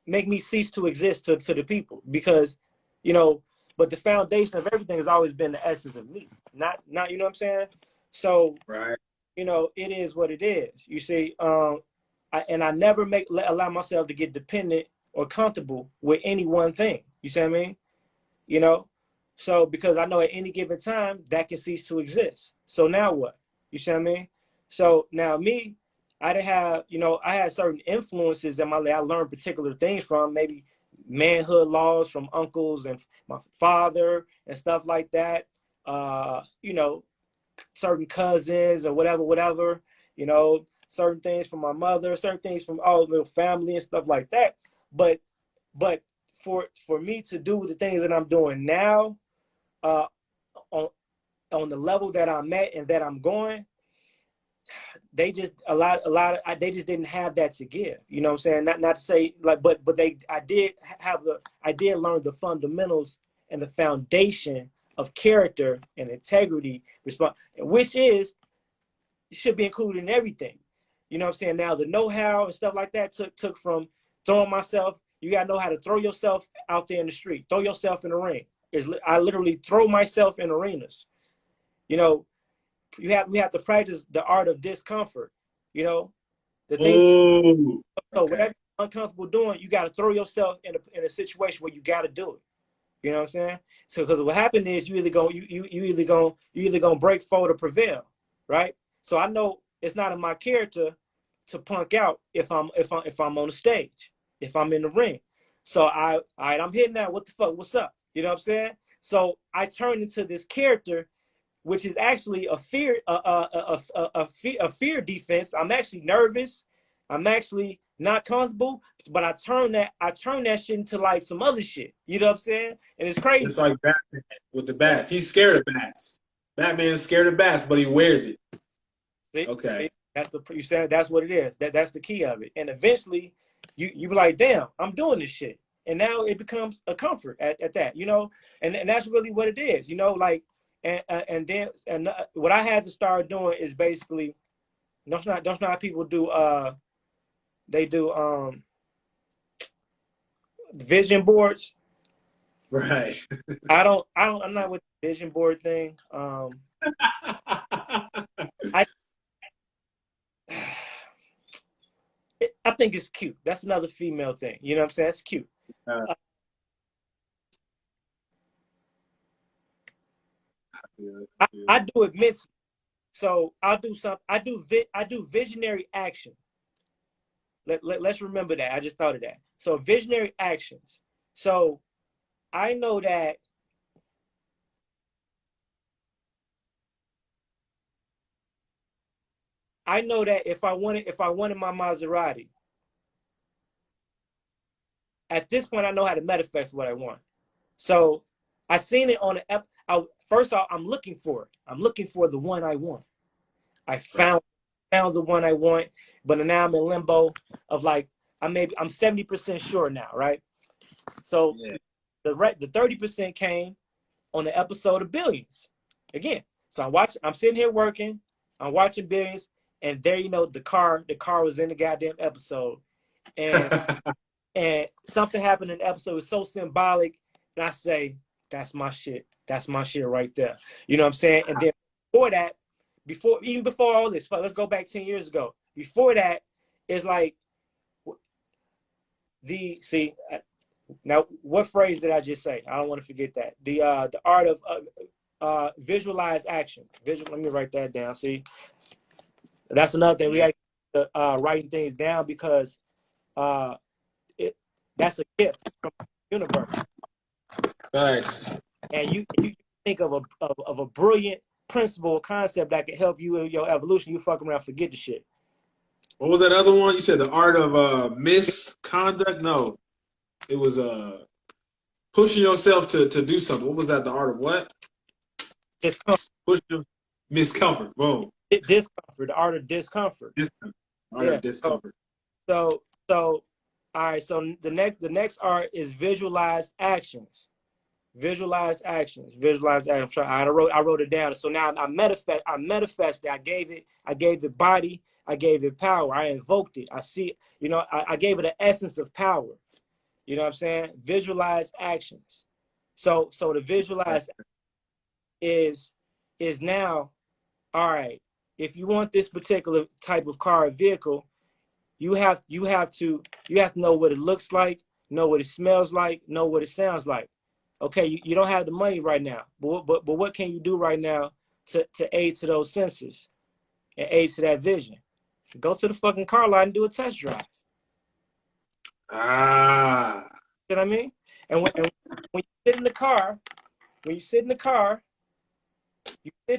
make me cease to exist to the people, because, you know, but the foundation of everything has always been the essence of me. Not, you know what I'm saying? So, Right. you know, it is what it is. You see, I never allow myself to get dependent or comfortable with any one thing. You see what I mean? You know, so because I know at any given time that can cease to exist. So now what? You see what I mean? So now me, I didn't have, you know, I had certain influences in my life. I learned particular things from, maybe manhood laws from uncles and my father and stuff like that. You know, certain cousins or whatever, you know, certain things from my mother, certain things from all the family and stuff like that. But but for me to do the things that I'm doing now, uh, on the level that I'm at and that I'm going, they just they just didn't have that to give. You know what I'm saying? Not to say like, but I did learn the fundamentals and the foundation of character and integrity, which should be included in everything. You know what I'm saying? Now the know-how and stuff like that took from throwing myself. You gotta know how to throw yourself out there in the street, throw yourself in the ring. I literally throw myself in arenas. You know, we have to practice the art of discomfort. You know, the thing. Oh, So okay. whatever you're uncomfortable doing, you got to throw yourself in a situation where you got to do it. You know what I'm saying? So because what happened is you either gonna break forward or prevail, right? So I know it's not in my character to punk out if I'm on the stage, if I'm in the ring. So all right, I'm hitting that. What the fuck? What's up? You know what I'm saying? So I turn into this character, which is actually a fear defense. I'm actually nervous. I'm actually not comfortable, but I turn that shit into like some other shit. You know what I'm saying? And it's It's crazy. like Batman with the bats. He's scared of bats. Batman is scared of bats, but he wears it. See, Okay. that's you said that's what it is. That's the key of it. And eventually, you be like, damn, I'm doing this shit, and now it becomes a comfort at that, you know. And that's really what it is, you know. Like, and then what I had to start doing is basically, don't you know how people do they do vision boards. Right. I'm not with the vision board thing. I I think it's cute. That's another female thing. You know what I'm saying? It's cute. Uh, Uh, I do it mentally. So I'll do something. I do visionary action. Let's remember that. I just thought of that. So visionary actions. So I know that if I wanted my Maserati, at this point I know how to manifest what I want. So I seen it on the first off, I'm looking for it. I'm looking for the one I want. I right. found the one I want, but now I'm in limbo of like I'm 70% sure now, right? So Yeah. the 30% came on the episode of Billions. Again, so I'm sitting here working, I'm watching Billions, and there, you know, the car was in the goddamn episode, and something happened in the episode. It was so symbolic, and I say, that's my shit. That's my shit right there. You know what I'm saying? And then before that, even before all this, let's go back 10 years ago. Before that, it's like now what phrase did I just say? I don't want to forget that. The art of visualize action. Let me write that down. See, that's another thing. We got to writing things down, because uh, that's a gift from the universe. Thanks. And you think of a brilliant principle or concept that can help you in your evolution. You fuck around, forget the shit. What was that other one? You said the art of misconduct? No. It was pushing yourself to do something. What was that? The art of what? Discomfort, Push your miscomfort. Boom. discomfort, the art of discomfort. Discomfort. Art Yeah. of discomfort. So All right, so the next art is visualized actions. Visualize actions. Visualize actions. I wrote it down. So now I manifested. I gave it body. I gave it power. I invoked it. I see, I gave it an essence of power. You know what I'm saying? Visualize actions. So the visualize is now, all right, if you want this particular type of car or vehicle, you have to know what it looks like, know what it smells like, know what it sounds like. Okay, you don't have the money right now, but what can you do right now to aid to those senses and aid to that vision? Go to the fucking car lot and do a test drive. Ah. You know what I mean? And when you sit in the car, you sit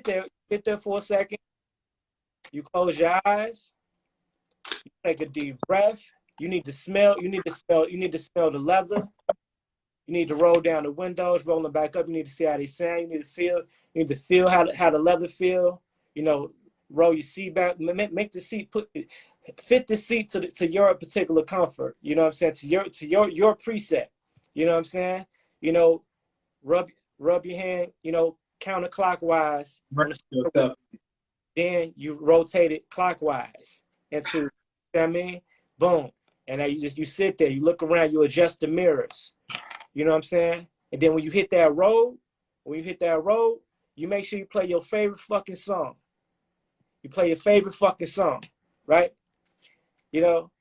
there for a second, you close your eyes, you take a deep breath. You need to smell the leather. You need to roll down the windows, roll them back up. You need to see how they sound. You need to feel how the leather feel. Roll your seat back. Make the seat fit the seat to your particular comfort. You know what I'm saying? To your preset. You know what I'm saying? You know, rub your hand. Counterclockwise. Then you rotate it clockwise into. You know what I mean? Boom. And now you sit there. You look around. You adjust the mirrors. You know what I'm saying? And then when you hit that road, you make sure you play your favorite fucking song. You play your favorite fucking song, right? And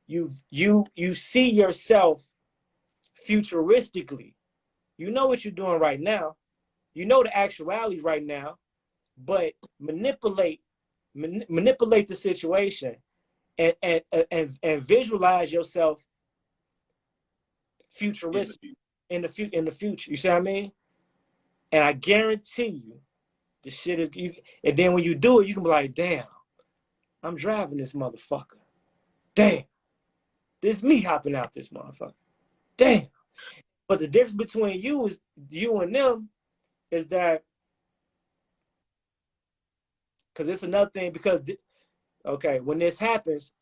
you see yourself futuristically. You know what you're doing right now. You know the actuality right now, but manipulate the situation and visualize yourself futuristic in the future. You see what I mean? And I guarantee you, the shit is. And then when you do it, you can be like, "Damn, I'm driving this motherfucker. Damn, this is me hopping out this motherfucker. Damn." But the difference between you and them is that, because it's another thing. Because okay, when this happens,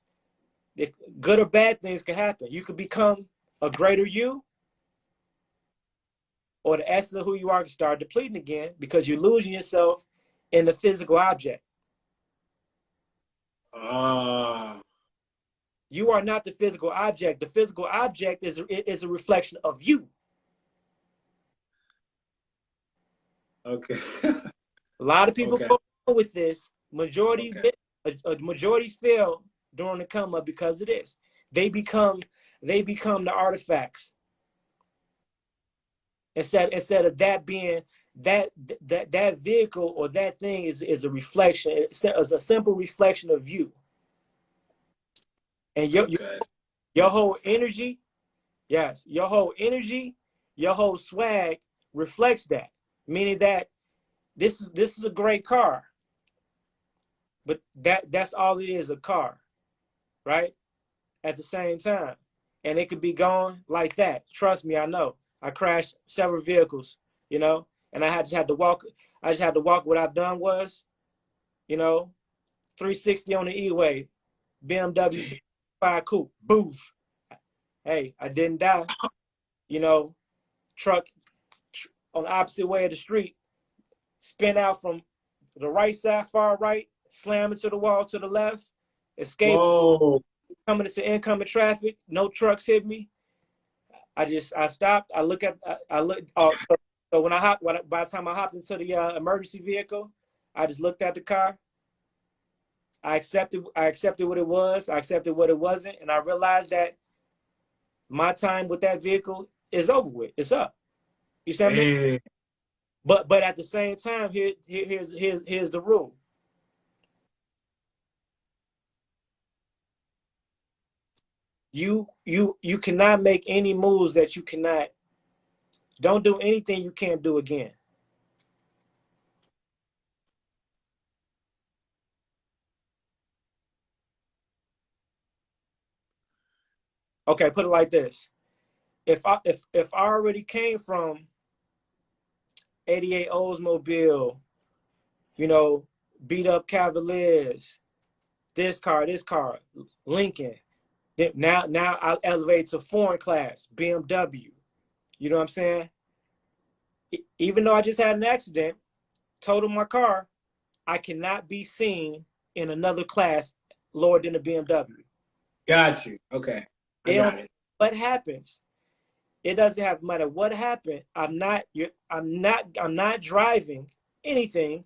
good or bad things can happen. You could become a greater you, or the essence of who you are can start depleting again because you're losing yourself in the physical object. You are not the physical object. The physical object is a reflection of you. Okay. A lot of people go on with this. Majorities fail during the come up because of this. They become the artifacts instead of that being that vehicle or that thing is a reflection. It's a simple reflection of you. And your whole energy, yes, your whole energy, your whole swag reflects that. Meaning that this is a great car, but that's all it is, a car, right? At the same time, and it could be gone like that. Trust me, I know. I crashed several vehicles, and I just had to walk. I just had to walk. What I've done was, 360 on the E-way, BMW 5 coupe, boof. Hey, I didn't die. Truck on the opposite way of the street, spin out from the right side, far right, slam into the wall to the left, escape. Whoa. Coming into incoming traffic, no trucks hit me. I stopped. I look. So when by the time I hopped into the emergency vehicle, I just looked at the car. I accepted what it was. I accepted what it wasn't, and I realized that my time with that vehicle is over with. It's up. You see what I mean? But at the same time, here's the rule. You cannot make any moves that you cannot. Don't do anything you can't do again. Okay, put it like this. If I already came from 88 Oldsmobile, beat up Cavaliers, this car, Lincoln, Then now I elevate to foreign class, BMW. You know what I'm saying? Even though I just had an accident, totaled my car, I cannot be seen in another class lower than the BMW. Got you. Okay. I It don't got matter it. what happens. It doesn't have matter what happened. I'm not driving anything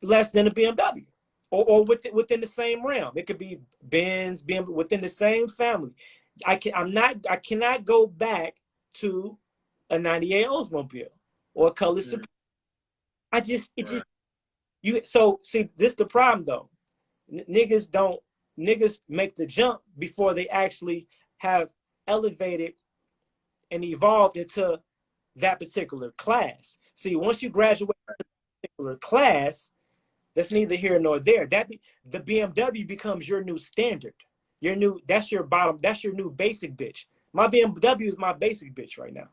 less than a BMW, or within the same realm. It could be Benz, BMW, within the same family. I cannot go back to a 98 Oldsmobile or a Color Supreme. It Right. just you. So see, this the problem though. Niggas make the jump before they actually have elevated and evolved into that particular class. See, once you graduate from a particular class, that's neither here nor there. The BMW becomes your new standard. That's your bottom, that's your new basic bitch. My BMW is my basic bitch right now.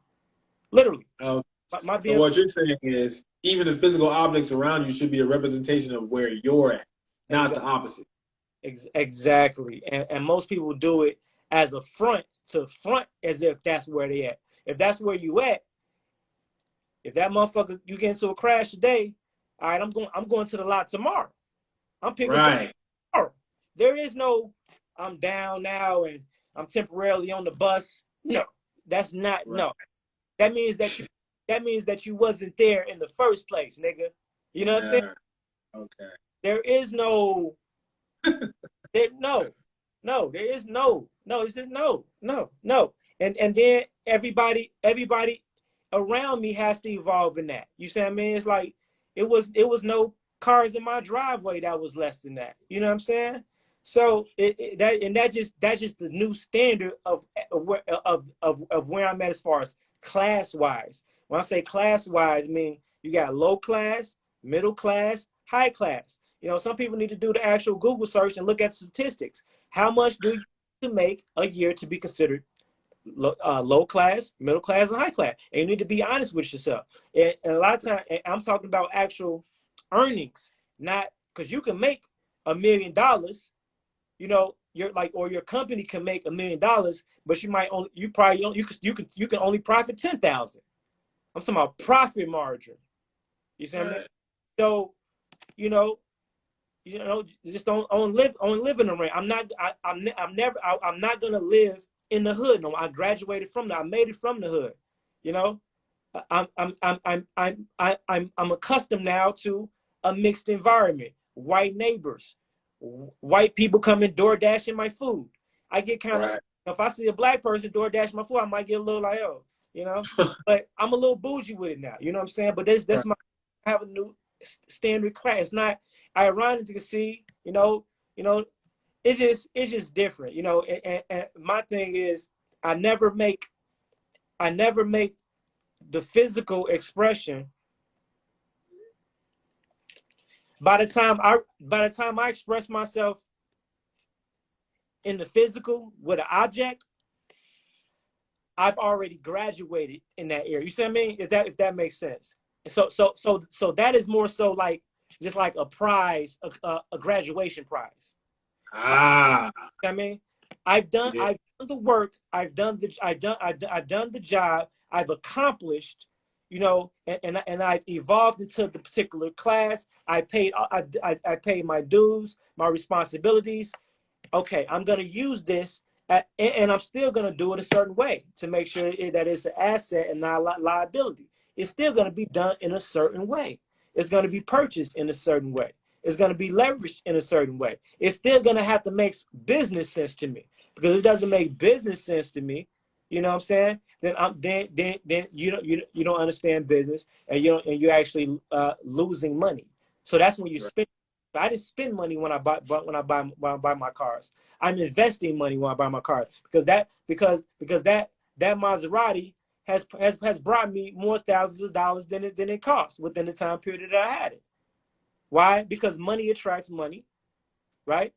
Literally. Oh, My so BMW. what you're saying is even the physical objects around you should be a representation of where you're at, not the Exactly. opposite. Exactly. And most people do it as a front to front as if that's where they at. If that's where you at, if that motherfucker you get into a crash today, all right, I'm going to the lot tomorrow. I'm picking up Right. tomorrow. There is no I'm down now and I'm temporarily on the bus. No, that's not Right. no. That means that you wasn't there in the first place, nigga. You know what I'm saying? Okay. There is no there no. No, there is no, it's just no. And then everybody around me has to evolve in that. You see what I mean? It's like it was no cars in my driveway that was less than that. You know what I'm saying? So that's just the new standard of where I'm at as far as class wise. When I say class wise, I mean you got low class, middle class, high class. You know, some people need to do the actual Google search and look at statistics. How much do you to make a year to be considered low class, middle class, and high class? And you need to be honest with yourself. And a lot of times, I'm talking about actual earnings, not because you can make $1 million. You know, or your company can make $1 million, but you can only profit 10,000. I'm talking about profit margin. You see what I mean? Right. So, you know, just don't live in the rain. I'm not gonna live in the hood. No, I graduated from that. I made it from the hood. You know, I'm accustomed now to a mixed environment. White neighbors, white people coming door dashing my food. I get kind of Right. if I see a black person door dash my food, I might get a little like, oh, you know. But I'm a little bougie with it now. You know what I'm saying? But that's Right. my I have a new standard class. It's not ironic to see, it's just different, and my thing is I never make the physical expression by the time I express myself in the physical with an object, I've already graduated in that area. You see what I mean? If that makes sense. So that is more so like just like a prize, a graduation prize. Ah. I mean, I've done Yeah. I've done the work, I've done the job, I've accomplished, and I've evolved into the particular class. I paid my dues, my responsibilities. Okay, I'm gonna use this, and I'm still gonna do it a certain way to make sure that it's an asset and not a liability. It's still gonna be done in a certain way. It's gonna be purchased in a certain way. It's gonna be leveraged in a certain way. It's still gonna have to make business sense to me, because if it doesn't make business sense to me, you know what I'm saying? Then you don't understand business, and you're actually losing money. So that's when you Right. spend. I didn't spend money when I buy my cars. I'm investing money when I buy my cars, because that Maserati has brought me more thousands of dollars than it cost within the time period that I had it. Why? Because money attracts money, right?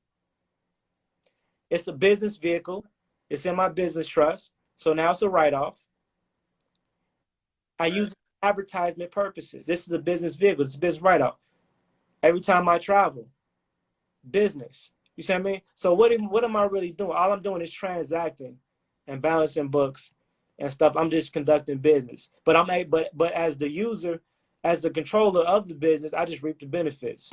It's a business vehicle. It's in my business trust. So now it's a write-off. I Right. use it for advertisement purposes. This is a business vehicle. It's a business write-off. Every time I travel, business. You see what I mean? So what am I really doing? All I'm doing is transacting and balancing books and stuff. I'm just conducting business. But as the user, as the controller of the business, I just reap the benefits.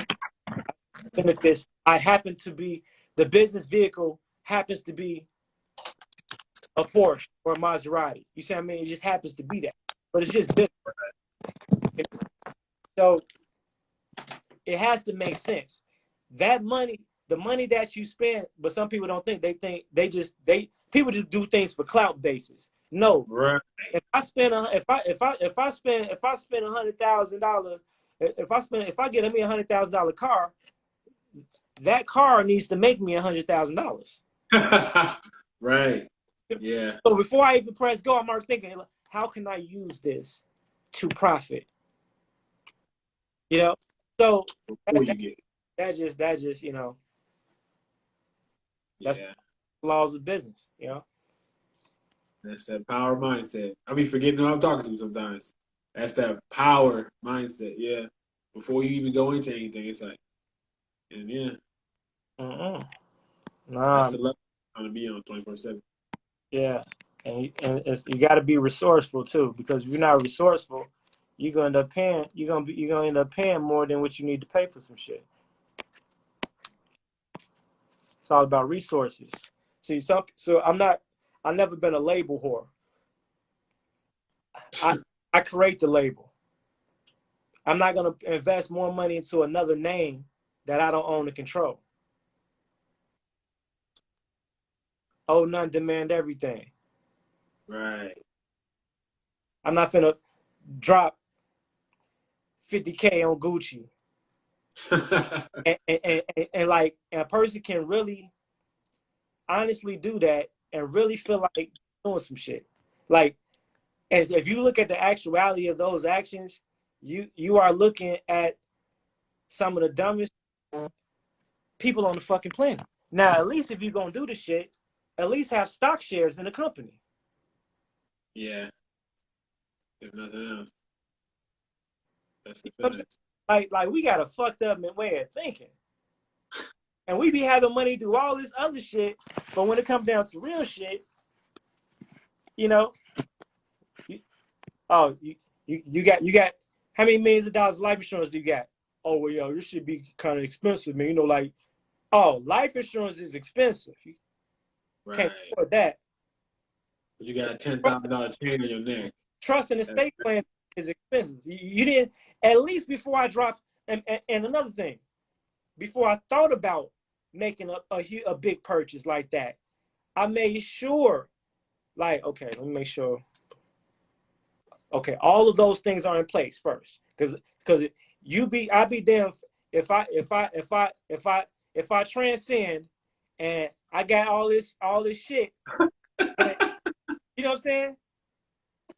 I happen to be the business vehicle happens to be a Porsche or a Maserati. You see what I mean? It just happens to be that. But it's just business. So it has to make sense. That money, the money that you spend, but some people don't think. They think people just do things for clout basis. No, Right. if I spend $100,000, if I get me $100,000 car, that car needs to make me $100,000. Right. Yeah. So before I even press go, I'm already thinking, how can I use this to profit? You know, so that just that's Yeah. the laws of business. You know, That's that power mindset. I be forgetting who I'm talking to sometimes. That's that power mindset. Yeah. Before you even go into anything, it's like, and yeah, nah, that's the level I'm trying to be on 24/7. yeah, and you got to be resourceful too, because if you're not resourceful, you're gonna end up paying. You're gonna end up paying more than what you need to pay for some shit. It's all about resources. See, so I've never been a label whore. I create the label. I'm not gonna invest more money into another name that I don't own and control. Oh, none, demand everything. Right. I'm not gonna drop 50K on Gucci. And like a person can really honestly do that and really feel like doing some shit. Like, and if you look at the actuality of those actions, you are looking at some of the dumbest people on the fucking planet. Now, at least if you're gonna do the shit, at least have stock shares in the company. Yeah. If nothing else, that's the You know what I'm facts. saying? Like we got a fucked up way of thinking. And we be having money to do all this other shit, but when it comes down to real shit, you know, you, oh, you got how many millions of dollars of life insurance do you got? Oh well, yo, this should be kind of expensive, man. You know, like, oh, life insurance is expensive. You can't Right. afford that. But you got a $10,000 chain on your neck. Trust and estate plan is expensive. You didn't, at least before I dropped, and another thing, before I thought about making a big purchase like that, I made sure, like, okay, let me make sure. Okay, all of those things are in place first, because I'd be damned if I transcend and I got all this shit, and, you know what I'm saying?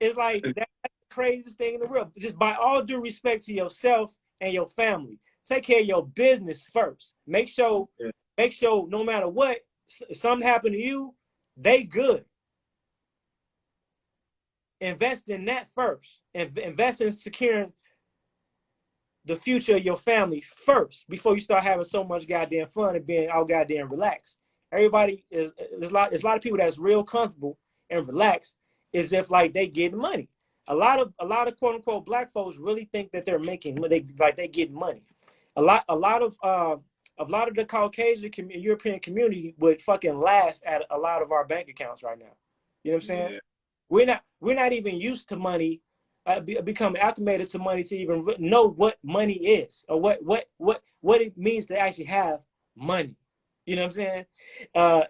It's like that's the craziest thing in the world. Just by all due respect to yourself and your family, take care of your business first. Make sure no matter what, if something happened to you, they good. Invest in that first. Invest in securing the future of your family first before you start having so much goddamn fun and being all goddamn relaxed. Everybody there's a lot of people that's real comfortable and relaxed as if like they getting money. A lot of quote unquote black folks really think that they're making they getting money. A lot of the Caucasian European community would fucking laugh at a lot of our bank accounts right now. You know what I'm saying? Yeah. We're not even used to money, become acclimated to money to even know what money is or what it means to actually have money. You know what I'm saying?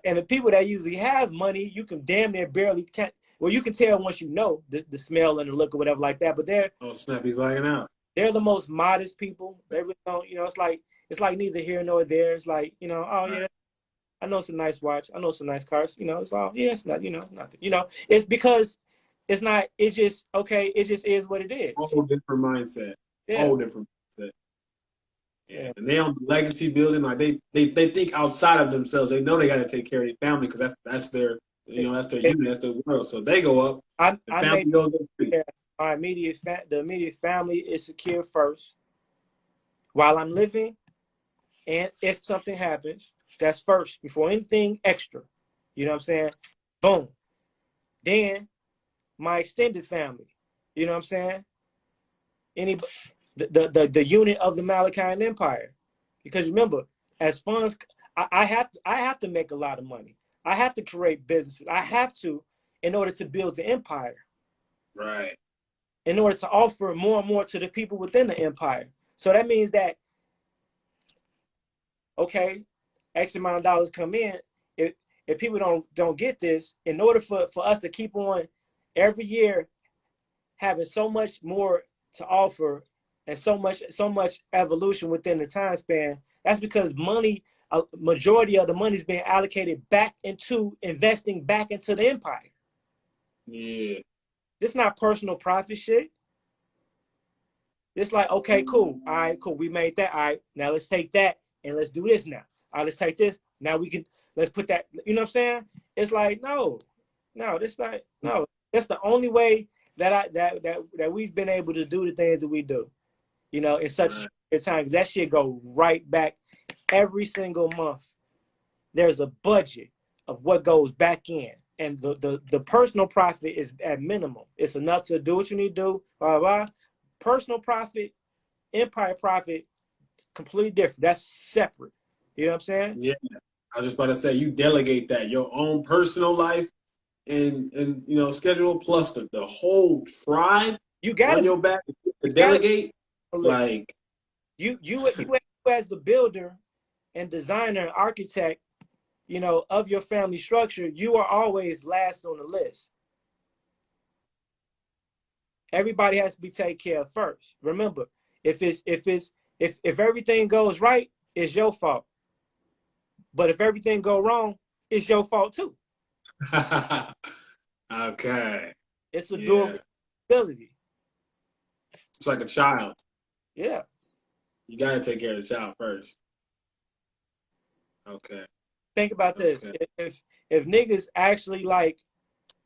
And the people that usually have money, you can damn near barely can't. Well, you can tell once you know the smell and the look or whatever like that. But Oh snap! He's lagging out. they're the most modest people. They really don't. You know, it's like neither here nor there. It's like, you know, oh yeah, I know it's a nice watch. I know it's a nice car. You know, it's all, yeah, it's not, you know, nothing. You know, it's because it's not, it just, okay, it just is what it is. Whole different mindset. Yeah. Whole different mindset. Yeah. And they on the legacy building, like they think outside of themselves. They know they got to take care of their family because that's their, you know, that's their unit, that's their world. So they go up. The family goes up too. My the immediate family is secure first while I'm living, And if something happens, that's first before anything extra. You know what I'm saying? Boom. Then my extended family. You know what I'm saying? Any the unit of the Malachian Empire. Because remember, as funds, I have to make a lot of money. I have to create businesses. I have to in order to build the empire. Right. In order to offer more and more to the people within the empire. So that means that, okay, X amount of dollars come in. If people don't get this, in order for us to keep on every year having so much more to offer and so much evolution within the time span, that's because money, a majority of the money is being allocated back into investing back into the empire. Yeah. This is not personal profit shit. It's like, okay, cool. All right, cool. We made that. All right, now let's take that and let's do this now. All right, let's take this. Now let's put that, you know what I'm saying? It's like, no, that's not, no. That's the only way that we've been able to do the things that we do, you know, in such a short time. That shit go right back every single month. There's a budget of what goes back in. And the personal profit is at minimum. It's enough to do what you need to do, blah, blah, blah. Personal profit, empire profit, completely different. That's separate. You know what I'm saying? Yeah. I was just about to say, you delegate that, your own personal life and you know, schedule plus the whole tribe You gotta on your back to you gotta delegate. Like you as the builder and designer and architect, you know, of your family structure, you are always last on the list. Everybody has to be taken care of first. Remember, if everything goes right, it's your fault. But if everything go wrong, it's your fault too. okay. It's a dual responsibility. It's like a child. Yeah. You gotta take care of the child first. Okay. Think about this. If niggas actually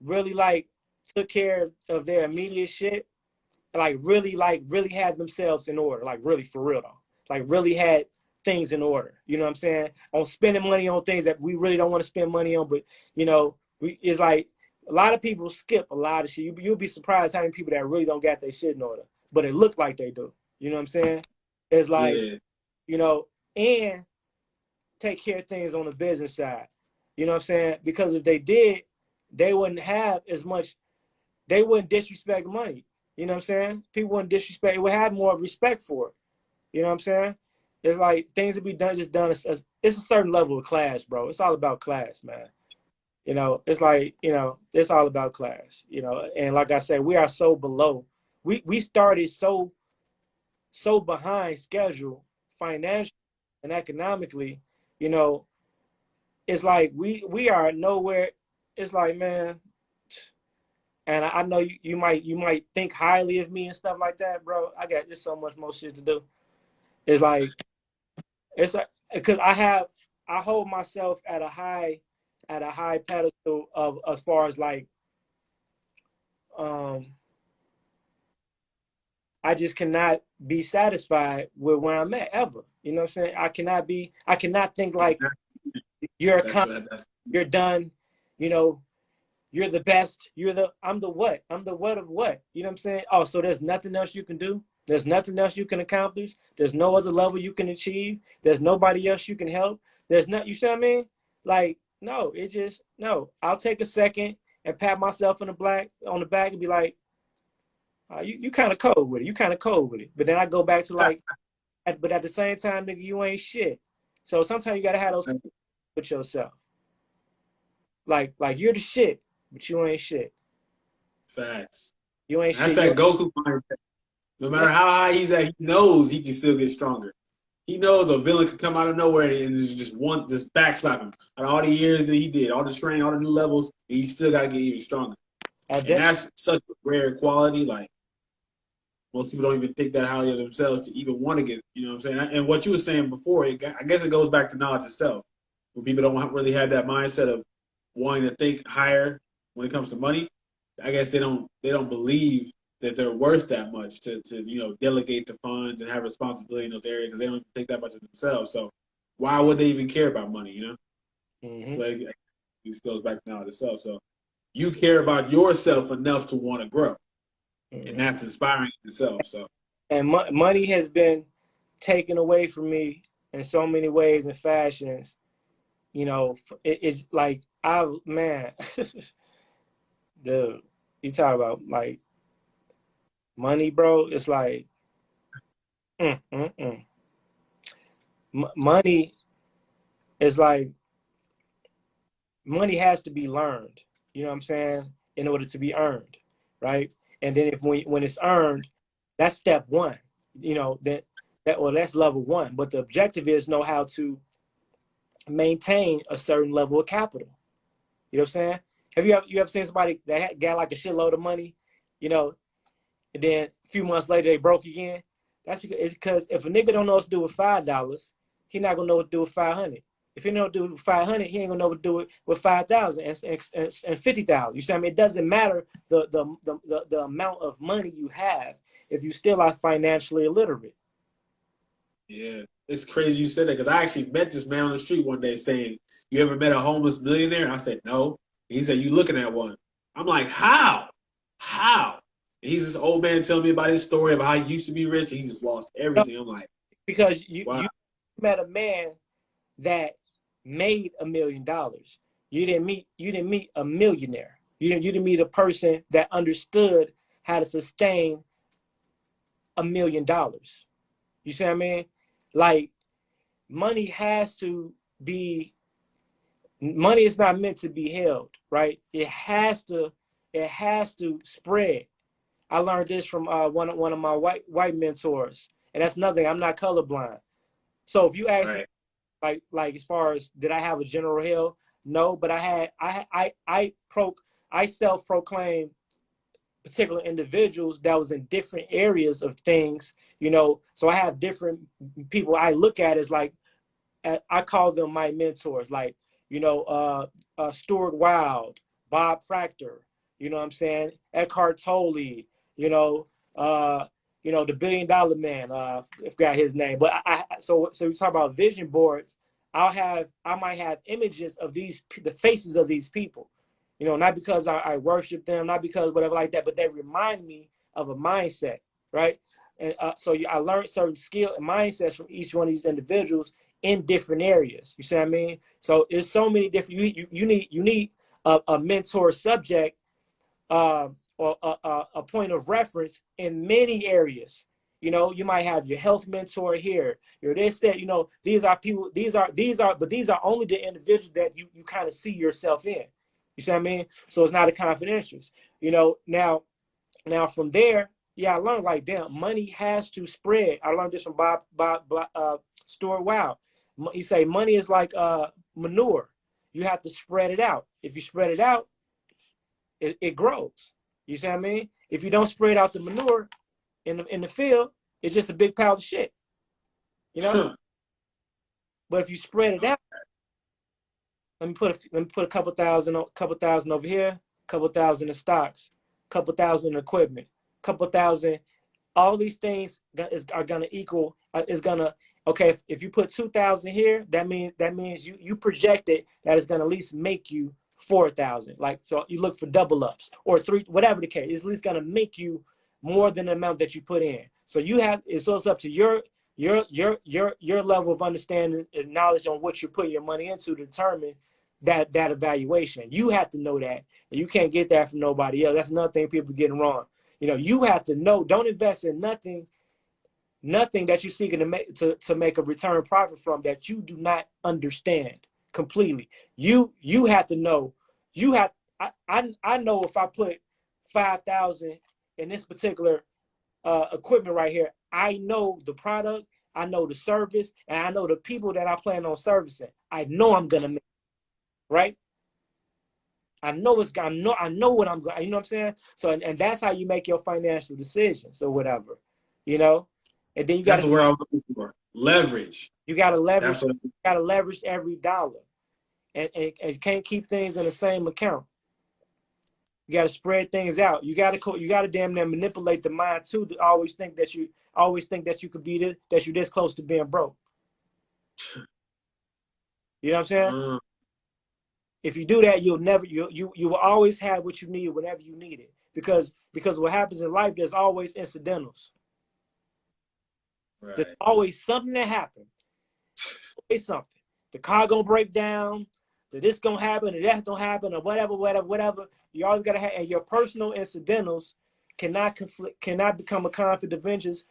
really took care of their immediate shit, really had themselves in order, like really for real though, like really had things in order. You know what I'm saying? On spending money on things that we really don't want to spend money on, but you know, it's like a lot of people skip a lot of shit. You'll be surprised how many people that really don't got their shit in order, but it look like they do. You know what I'm saying? It's like, you know, and take care of things on the business side. You know what I'm saying? Because if they did, they wouldn't have as much, they wouldn't disrespect money. You know what I'm saying? People wouldn't disrespect, it would have more respect for it. You know what I'm saying? It's like things would be done, just done. It's a certain level of class, bro. It's all about class, man. You know, it's like, you know, it's all about class, you know. And like I said, we are so below. We started so behind schedule financially and economically, you know. It's like we are nowhere. It's like, man, and I know you might think highly of me and stuff like that, bro. I got just so much more shit to do. It's like, it's like, because I hold myself at a high pedestal of, as far as like, I just cannot be satisfied with where I'm at ever. You know what I'm saying? I cannot think like you're you're done, you know, you're the best, I'm the what? I'm the what of what? You know what I'm saying? Oh, so there's nothing else you can do? There's nothing else you can accomplish? There's no other level you can achieve? There's nobody else you can help? There's not, you see what I mean? Like, no, no. I'll take a second and pat myself on the back and be like, you kind of cold with it. You kind of cold with it. But then I go back to like, but at the same time, nigga, you ain't shit. So sometimes you got to have those with yourself. Like you're the shit, but you ain't shit. Facts. You ain't That's shit. that Goku mindset. No matter how high he's at, he knows he can still get stronger. He knows a villain could come out of nowhere and just backslap him. And all the years that he did, all the training, all the new levels, he still got to get even stronger. And that's such a rare quality. Like, most people don't even think that highly of themselves to even want to get, you know what I'm saying? And what you were saying before, I guess it goes back to knowledge itself. When people don't really have that mindset of wanting to think higher when it comes to money, I guess they don't believe that they're worth that much to you know, delegate the funds and have responsibility in those areas because they don't think that much of themselves. So why would they even care about money? You know, Mm-hmm. so it goes back now to self. So you care about yourself enough to want to grow, and Mm-hmm. that's inspiring in itself. So And money has been taken away from me in so many ways and fashions. You know, it's like man, dude, you talk about like money, bro. It's like mm, mm, mm. Money is like money has to be learned. You know what I'm saying? In order to be earned, right? And then when it's earned, that's step one. You know that's level one. But the objective is know how to maintain a certain level of capital. You know what I'm saying? Have you ever seen somebody that got like a shitload of money, you know, and then a few months later they broke again? That's because if a nigga don't know what to do with $5, he not gonna know what to do with 500. If he know what to do with 500, he ain't gonna know what to do with 5,000 and 50,000. You see what I mean? It doesn't matter the amount of money you have if you still are financially illiterate. yeah, it's crazy you said that because I actually met this man on the street one day saying, "You ever met a homeless millionaire?" I said, "No." And he said, "You looking at one?" I'm like, "How? How?" And he's this old man telling me about his story about how he used to be rich and he just lost No, everything. I'm like, because wow, you met a man that made $1 million. You didn't meet a millionaire. You didn't meet a person that understood how to sustain $1 million. You see what I mean? Like money has to be money is not meant to be held, right? It has to spread. I learned this from one of my white mentors, and that's nothing. I'm not colorblind. So if you ask me right, like as far as did I have a general hell? No, but I self-proclaimed particular individuals that was in different areas of things, you know. So I have different people I look at as like I call them my mentors, like you know, Stuart Wilde, Bob Proctor, you know what I'm saying, Eckhart Tolle, you know, the $1 billion man, I forgot his name, but so we talk about vision boards. I might have images of the faces of these people, you know, not because I worship them, not because whatever like that, but they remind me of a mindset, right? And so I learned certain skill and mindsets from each one of these individuals in different areas. You see what I mean? So it's so many different. You need a mentor subject or a point of reference in many areas. You know, you might have your health mentor here. You're this, that. You know, these are people. But these are only the individuals that you kind of see yourself in. You see what I mean? So it's not a confidentials. You know, now from there, yeah, I learned like damn, money has to spread. I learned this from Stuart Wow. He say money is like manure. You have to spread it out. If you spread it out, it grows. You see what I mean? If you don't spread out the manure in the field, it's just a big pile of shit. You know. But if you spread it out, let me put a couple thousand over here, couple thousand in stocks, couple thousand in equipment, couple thousand. All these things are gonna equal. Is gonna okay. If you put 2,000 here, that means you projected that it's gonna at least make you 4,000. Like so, you look for double ups or three, whatever the case. It's at least gonna make you more than the amount that you put in. So it's up to your level of understanding and knowledge on what you're putting your money into to determine that evaluation. You have to know that, and you can't get that from nobody else. That's another thing people are getting wrong. You know, you have to know. Don't invest in nothing that you're seeking to make a return profit from that you do not understand completely. You have to know. You have. I know if I put 5,000 in this particular equipment right here, I know the product, I know the service, and I know the people that I plan on servicing. I know I'm gonna make right. I know what I'm going. You know what I'm saying? So and that's how you make your financial decisions or whatever, you know. And then you got that's to where I was looking for leverage. you got to leverage That's what. every dollar, and can't keep things in the same account. You got to spread things out. You got to damn near manipulate the mind too to always think that you could be that you're this close to being broke. You know what I'm saying? Uh, If you do that, you'll never you will always have what you need whenever you need it. Because what happens in life, there's always incidentals. There's right. always something that happens. Always something. The car gonna break down, that this gonna happen, or that's gonna happen, or whatever. You always gotta have, and your personal incidentals cannot become a conflict of interest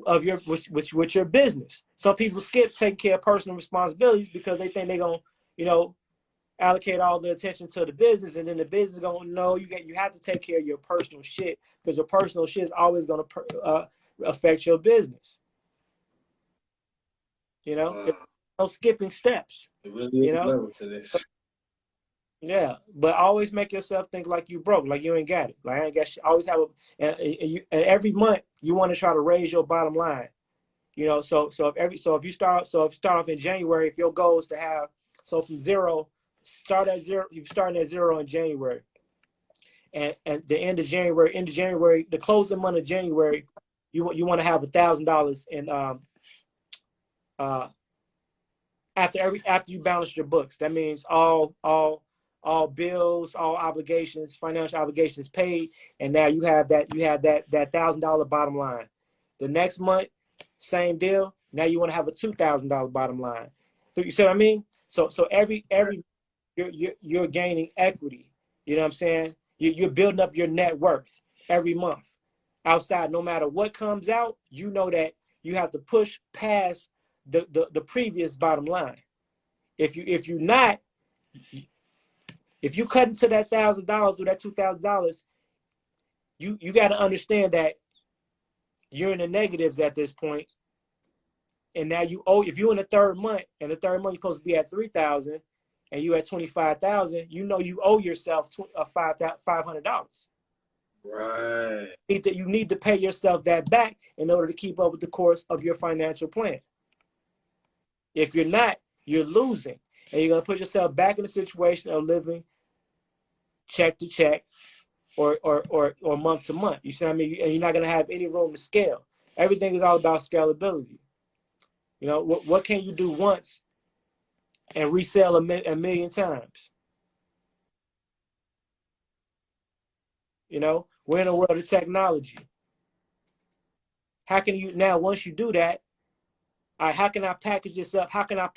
of your with your business. Some people skip taking care of personal responsibilities because they think they're gonna, you know, allocate all the attention to the business, and then the business is gonna know you have to take care of your personal shit, because your personal shit is always gonna affect your business. You know, there's Wow. no skipping steps. It really You is a know, level to this. yeah, but always make yourself think like you broke, like you ain't got it. Like I ain't got shit. Always have and every month you want to try to raise your bottom line. You know, if you start off in January, if your goal is to have, so from zero, start at zero. You're starting at zero in January, and the end of January, the closing month of January, you want to have $1,000 in uh after you balance your books. That means all bills, all obligations, financial obligations paid, and now you have that $1,000 bottom line. The next month, same deal. Now you want to have a $2,000 bottom line. So you see what I mean? So every you're gaining equity. You know what I'm saying? You're building up your net worth every month. Outside, no matter what comes out, you know that you have to push past the previous bottom line. If you not, if you cut into that $1,000 or that $2,000, you got to understand that you're in the negatives at this point, and now you owe. If you're in the third month, and the third month you're supposed to be at 3,000, and you at 25,000, you know you owe yourself $500. Right. You need to pay yourself that back in order to keep up with the course of your financial plan. If you're not, you're losing, and you're gonna put yourself back in a situation of living check to check, or month to month. You see what I mean? And you're not gonna have any room to scale. Everything is all about scalability. You know, what can you do once and resell a million times? You know, we're in a world of technology. How can you now, once you do that, how can I package this up? How can I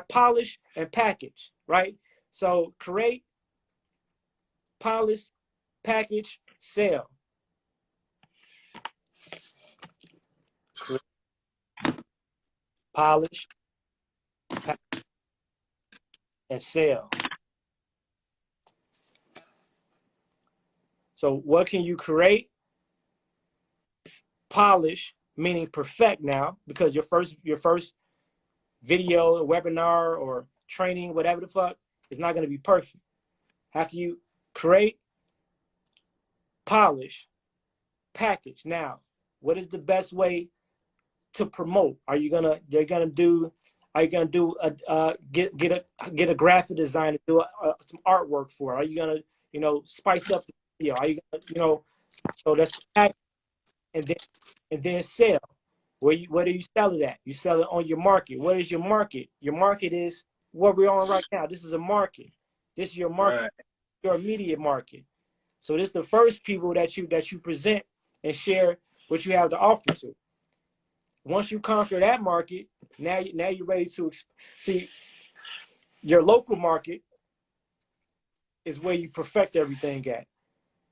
polish and package, right? So create, polish, package, sell. Create, polish, package, and sell. So what can you create? Polish, meaning perfect now, because your first video, or webinar, or training, whatever the fuck, is not going to be perfect. How can you create, polish, package? Now, what is the best way to promote? Are you gonna do get a graphic designer to do some artwork for it? Are you gonna, spice up the video? Are you gonna, so that's package, and then sell. Where do you sell it at? You sell it on your market. What is your market? Your market is what we're on right now. This is a market. This is your market, Right. your immediate market. So this is the first people that you present and share what you have to offer to. Once you conquer that market, now you're ready to see your local market is where you perfect everything at.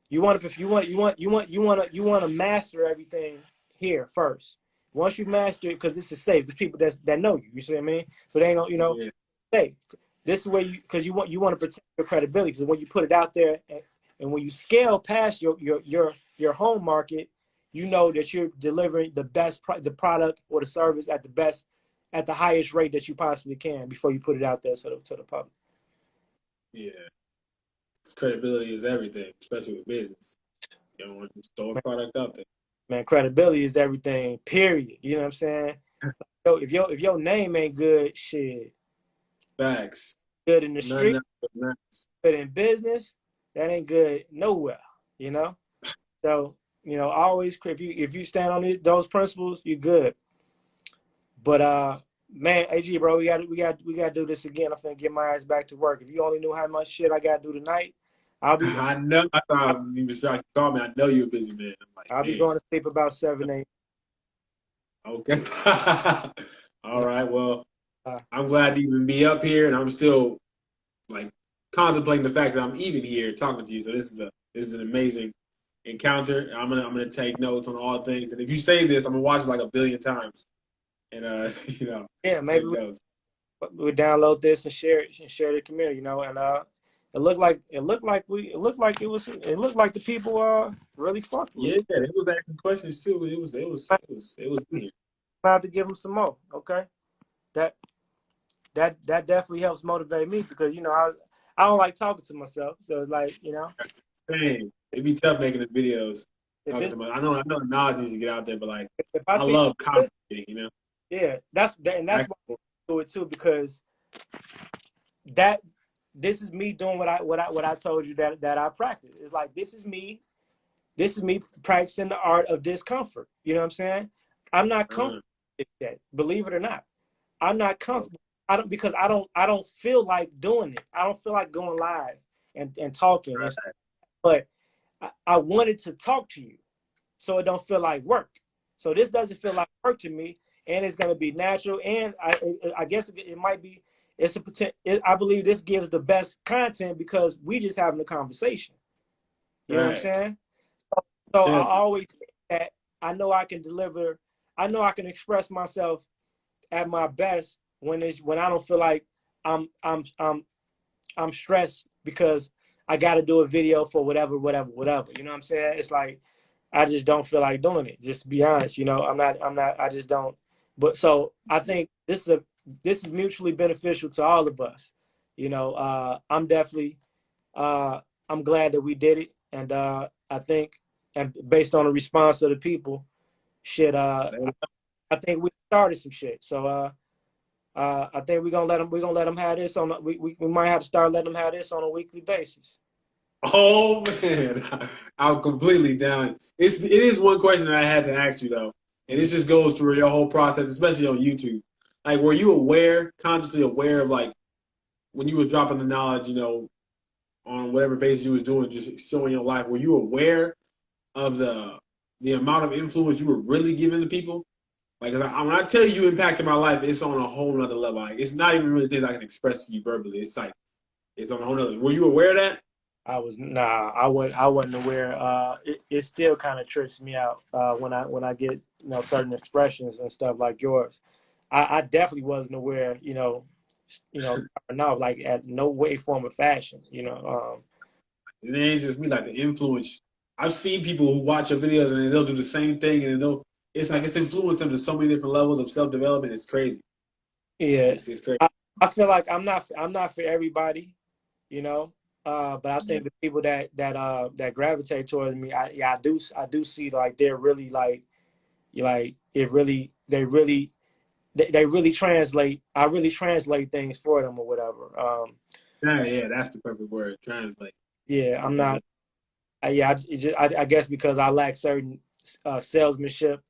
You want to master everything here first. Once you master it, because this is safe, there's people that know you. You see what I mean? So they ain't gonna, Yeah. say this is where because you want to protect your credibility. Because when you put it out there, and when you scale past your home market, you know that you're delivering the best the product or the service at the highest rate that you possibly can before you put it out there to the public. Yeah. Credibility is everything, especially with business. You don't want to just throw a product out there. Man, credibility is everything. Period. You know what I'm saying? So if your name ain't good, shit. Facts. Good in the None street, of it matters. good in business, that ain't good nowhere. So always if you stand on those principles, you're good. But Man, AG, bro, we gotta do this again. I'm finna get my ass back to work. If you only knew how much shit I gotta do tonight, I'll be I know. I thought you was trying to call me. I know you're a busy man. I'm like, I'll be man. going to sleep about 7, 8. Okay. All No, right. Well, uh, I'm glad to even be up here, and I'm still like contemplating the fact that I'm even here talking to you. So this is an amazing encounter. I'm gonna take notes on all things, and if you save this, I'm gonna watch it like a billion times, and you know, yeah, maybe take notes. we download this and share the community, you know. And it looked like the people really fucked with Yeah, it. they was asking questions too. It was in here. I have to give them some more. Okay, that that definitely helps motivate me because I don't like talking to myself, so it's like Dang, it'd be tough making the videos. if Talking it's to my, I know knowledge needs to get out there, but like, if I I see love commenting. You know, yeah, and that's I, why I do it too because that this is me doing what I told you that I practice. It's like this is me practicing the art of discomfort. You know what I'm saying? I'm not uh, comfortable with that, believe it or not. I'm not oh, comfortable. I don't feel like doing it. I don't feel like going live and talking. right, But I wanted to talk to you so it don't feel like work. So this doesn't feel like work to me, and it's gonna be natural. And I guess it might be. It's a potential. I believe this gives the best content because we just having a conversation. You know what I'm right. saying? So I Said always think that I know I can deliver. I know I can express myself at my best when I don't feel like I'm I'm I'm I'm stressed because I got to do a video for whatever. You know what I'm saying? It's like I just don't feel like doing it. Just to be honest, I'm not. I just don't. But so I think this is mutually beneficial to all of us. I'm definitely uh, I'm glad that we did it, and I think, and based on the response of the people, shit. I think we started some shit. So I think we're gonna let them have this on. We might have to start letting them have this on a weekly basis. oh man, I'm completely down. It is one question that I had to ask you though, and this just goes through your whole process, especially on YouTube. Like, were you consciously aware of like when you was dropping the knowledge, on whatever basis you was doing, just showing your life? Were you aware of the amount of influence you were really giving to people? Like, 'cause when I tell you impacted my life, it's on a whole nother level. Like, it's not even really things I can express to you verbally. It's like it's on a whole nother. Were you aware of that? I wasn't aware. It still kind of tricks me out when I get certain expressions and stuff like yours. I definitely wasn't aware. No, like at no way, form, or fashion. It ain't just me. Like the influence. I've seen people who watch your videos and then they'll do the same thing, and they'll. It's like it's influenced them to so many different levels of self development. It's crazy. Yeah, It's crazy. I feel like I'm not for everybody. you know. But I think the people that gravitate towards me, I do see like they're really like it really they really translate. I really translate things for them or whatever. Yeah, that's the perfect word. Translate. Yeah, That's the I'm perfect not. word. I guess because I lack certain salesmanship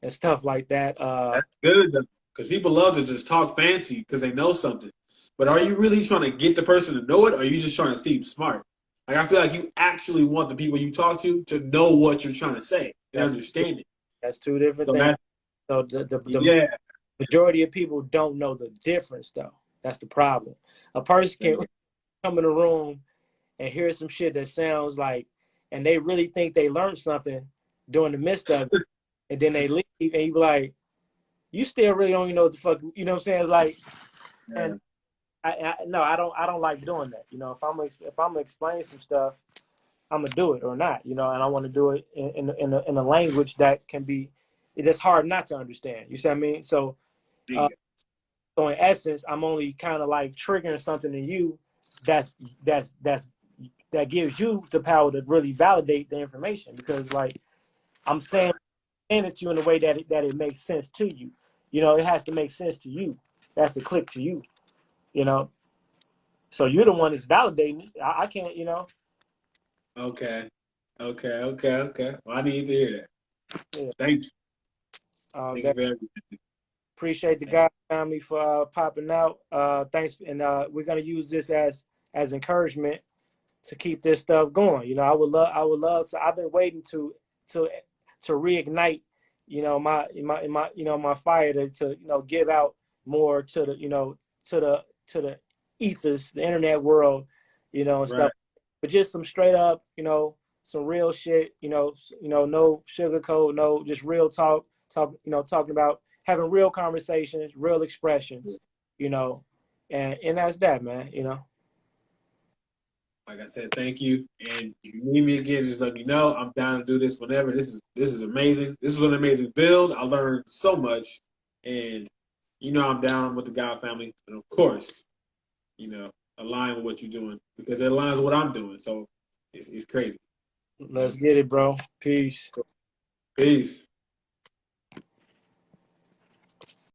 and stuff like that. That's good though, because people love to just talk fancy because they know something. But are you really trying to get the person to know it, or are you just trying to seem smart? Like I feel like you actually want the people you talk to know what you're trying to say and That's understand it. that's two different So things. that So the yeah, majority of people don't know the difference though. That's the problem. A person can come in a room and hear some shit that sounds like, and they really think they learned something during the midst of it, and then they leave, and you be like, you still really don't even know what the fuck, you know what I'm saying? It's like, yeah. and no, I don't like doing that. If I'm gonna explain some stuff, I'm gonna do it or not, and I want to do it in a language that can be, that's hard not to understand. You see what I mean? Uh, Bingo. so in essence, I'm only kind of like triggering something in you that's that's that's that gives you the power to really validate the information because like I'm saying it to you in a way that it makes sense to you. It has to make sense to you. That's the click to you. You know. So you're the one that's validating it. I can't. Okay, okay. Well, I need to hear that. Yeah. Thank you. Thank you That for everything. Appreciate the God family for popping out. Thanks, and we're gonna use this as encouragement to keep this stuff going. You know, I would love to. I've been waiting to to reignite, you know, my fire to give out more to the to the ethers, the internet world, and Right. stuff. But just some straight up, some real shit. No sugarcoat, no, just real talking about having real conversations, real expressions, and that's that, man. Like I said, thank you. And if you need me again, just let me know. I'm down to do this whenever. This is amazing. This was an amazing build. I learned so much. And I'm down with the God family. And of course, align with what you're doing because it aligns with what I'm doing. So it's crazy. Let's get it, bro. Peace. Peace.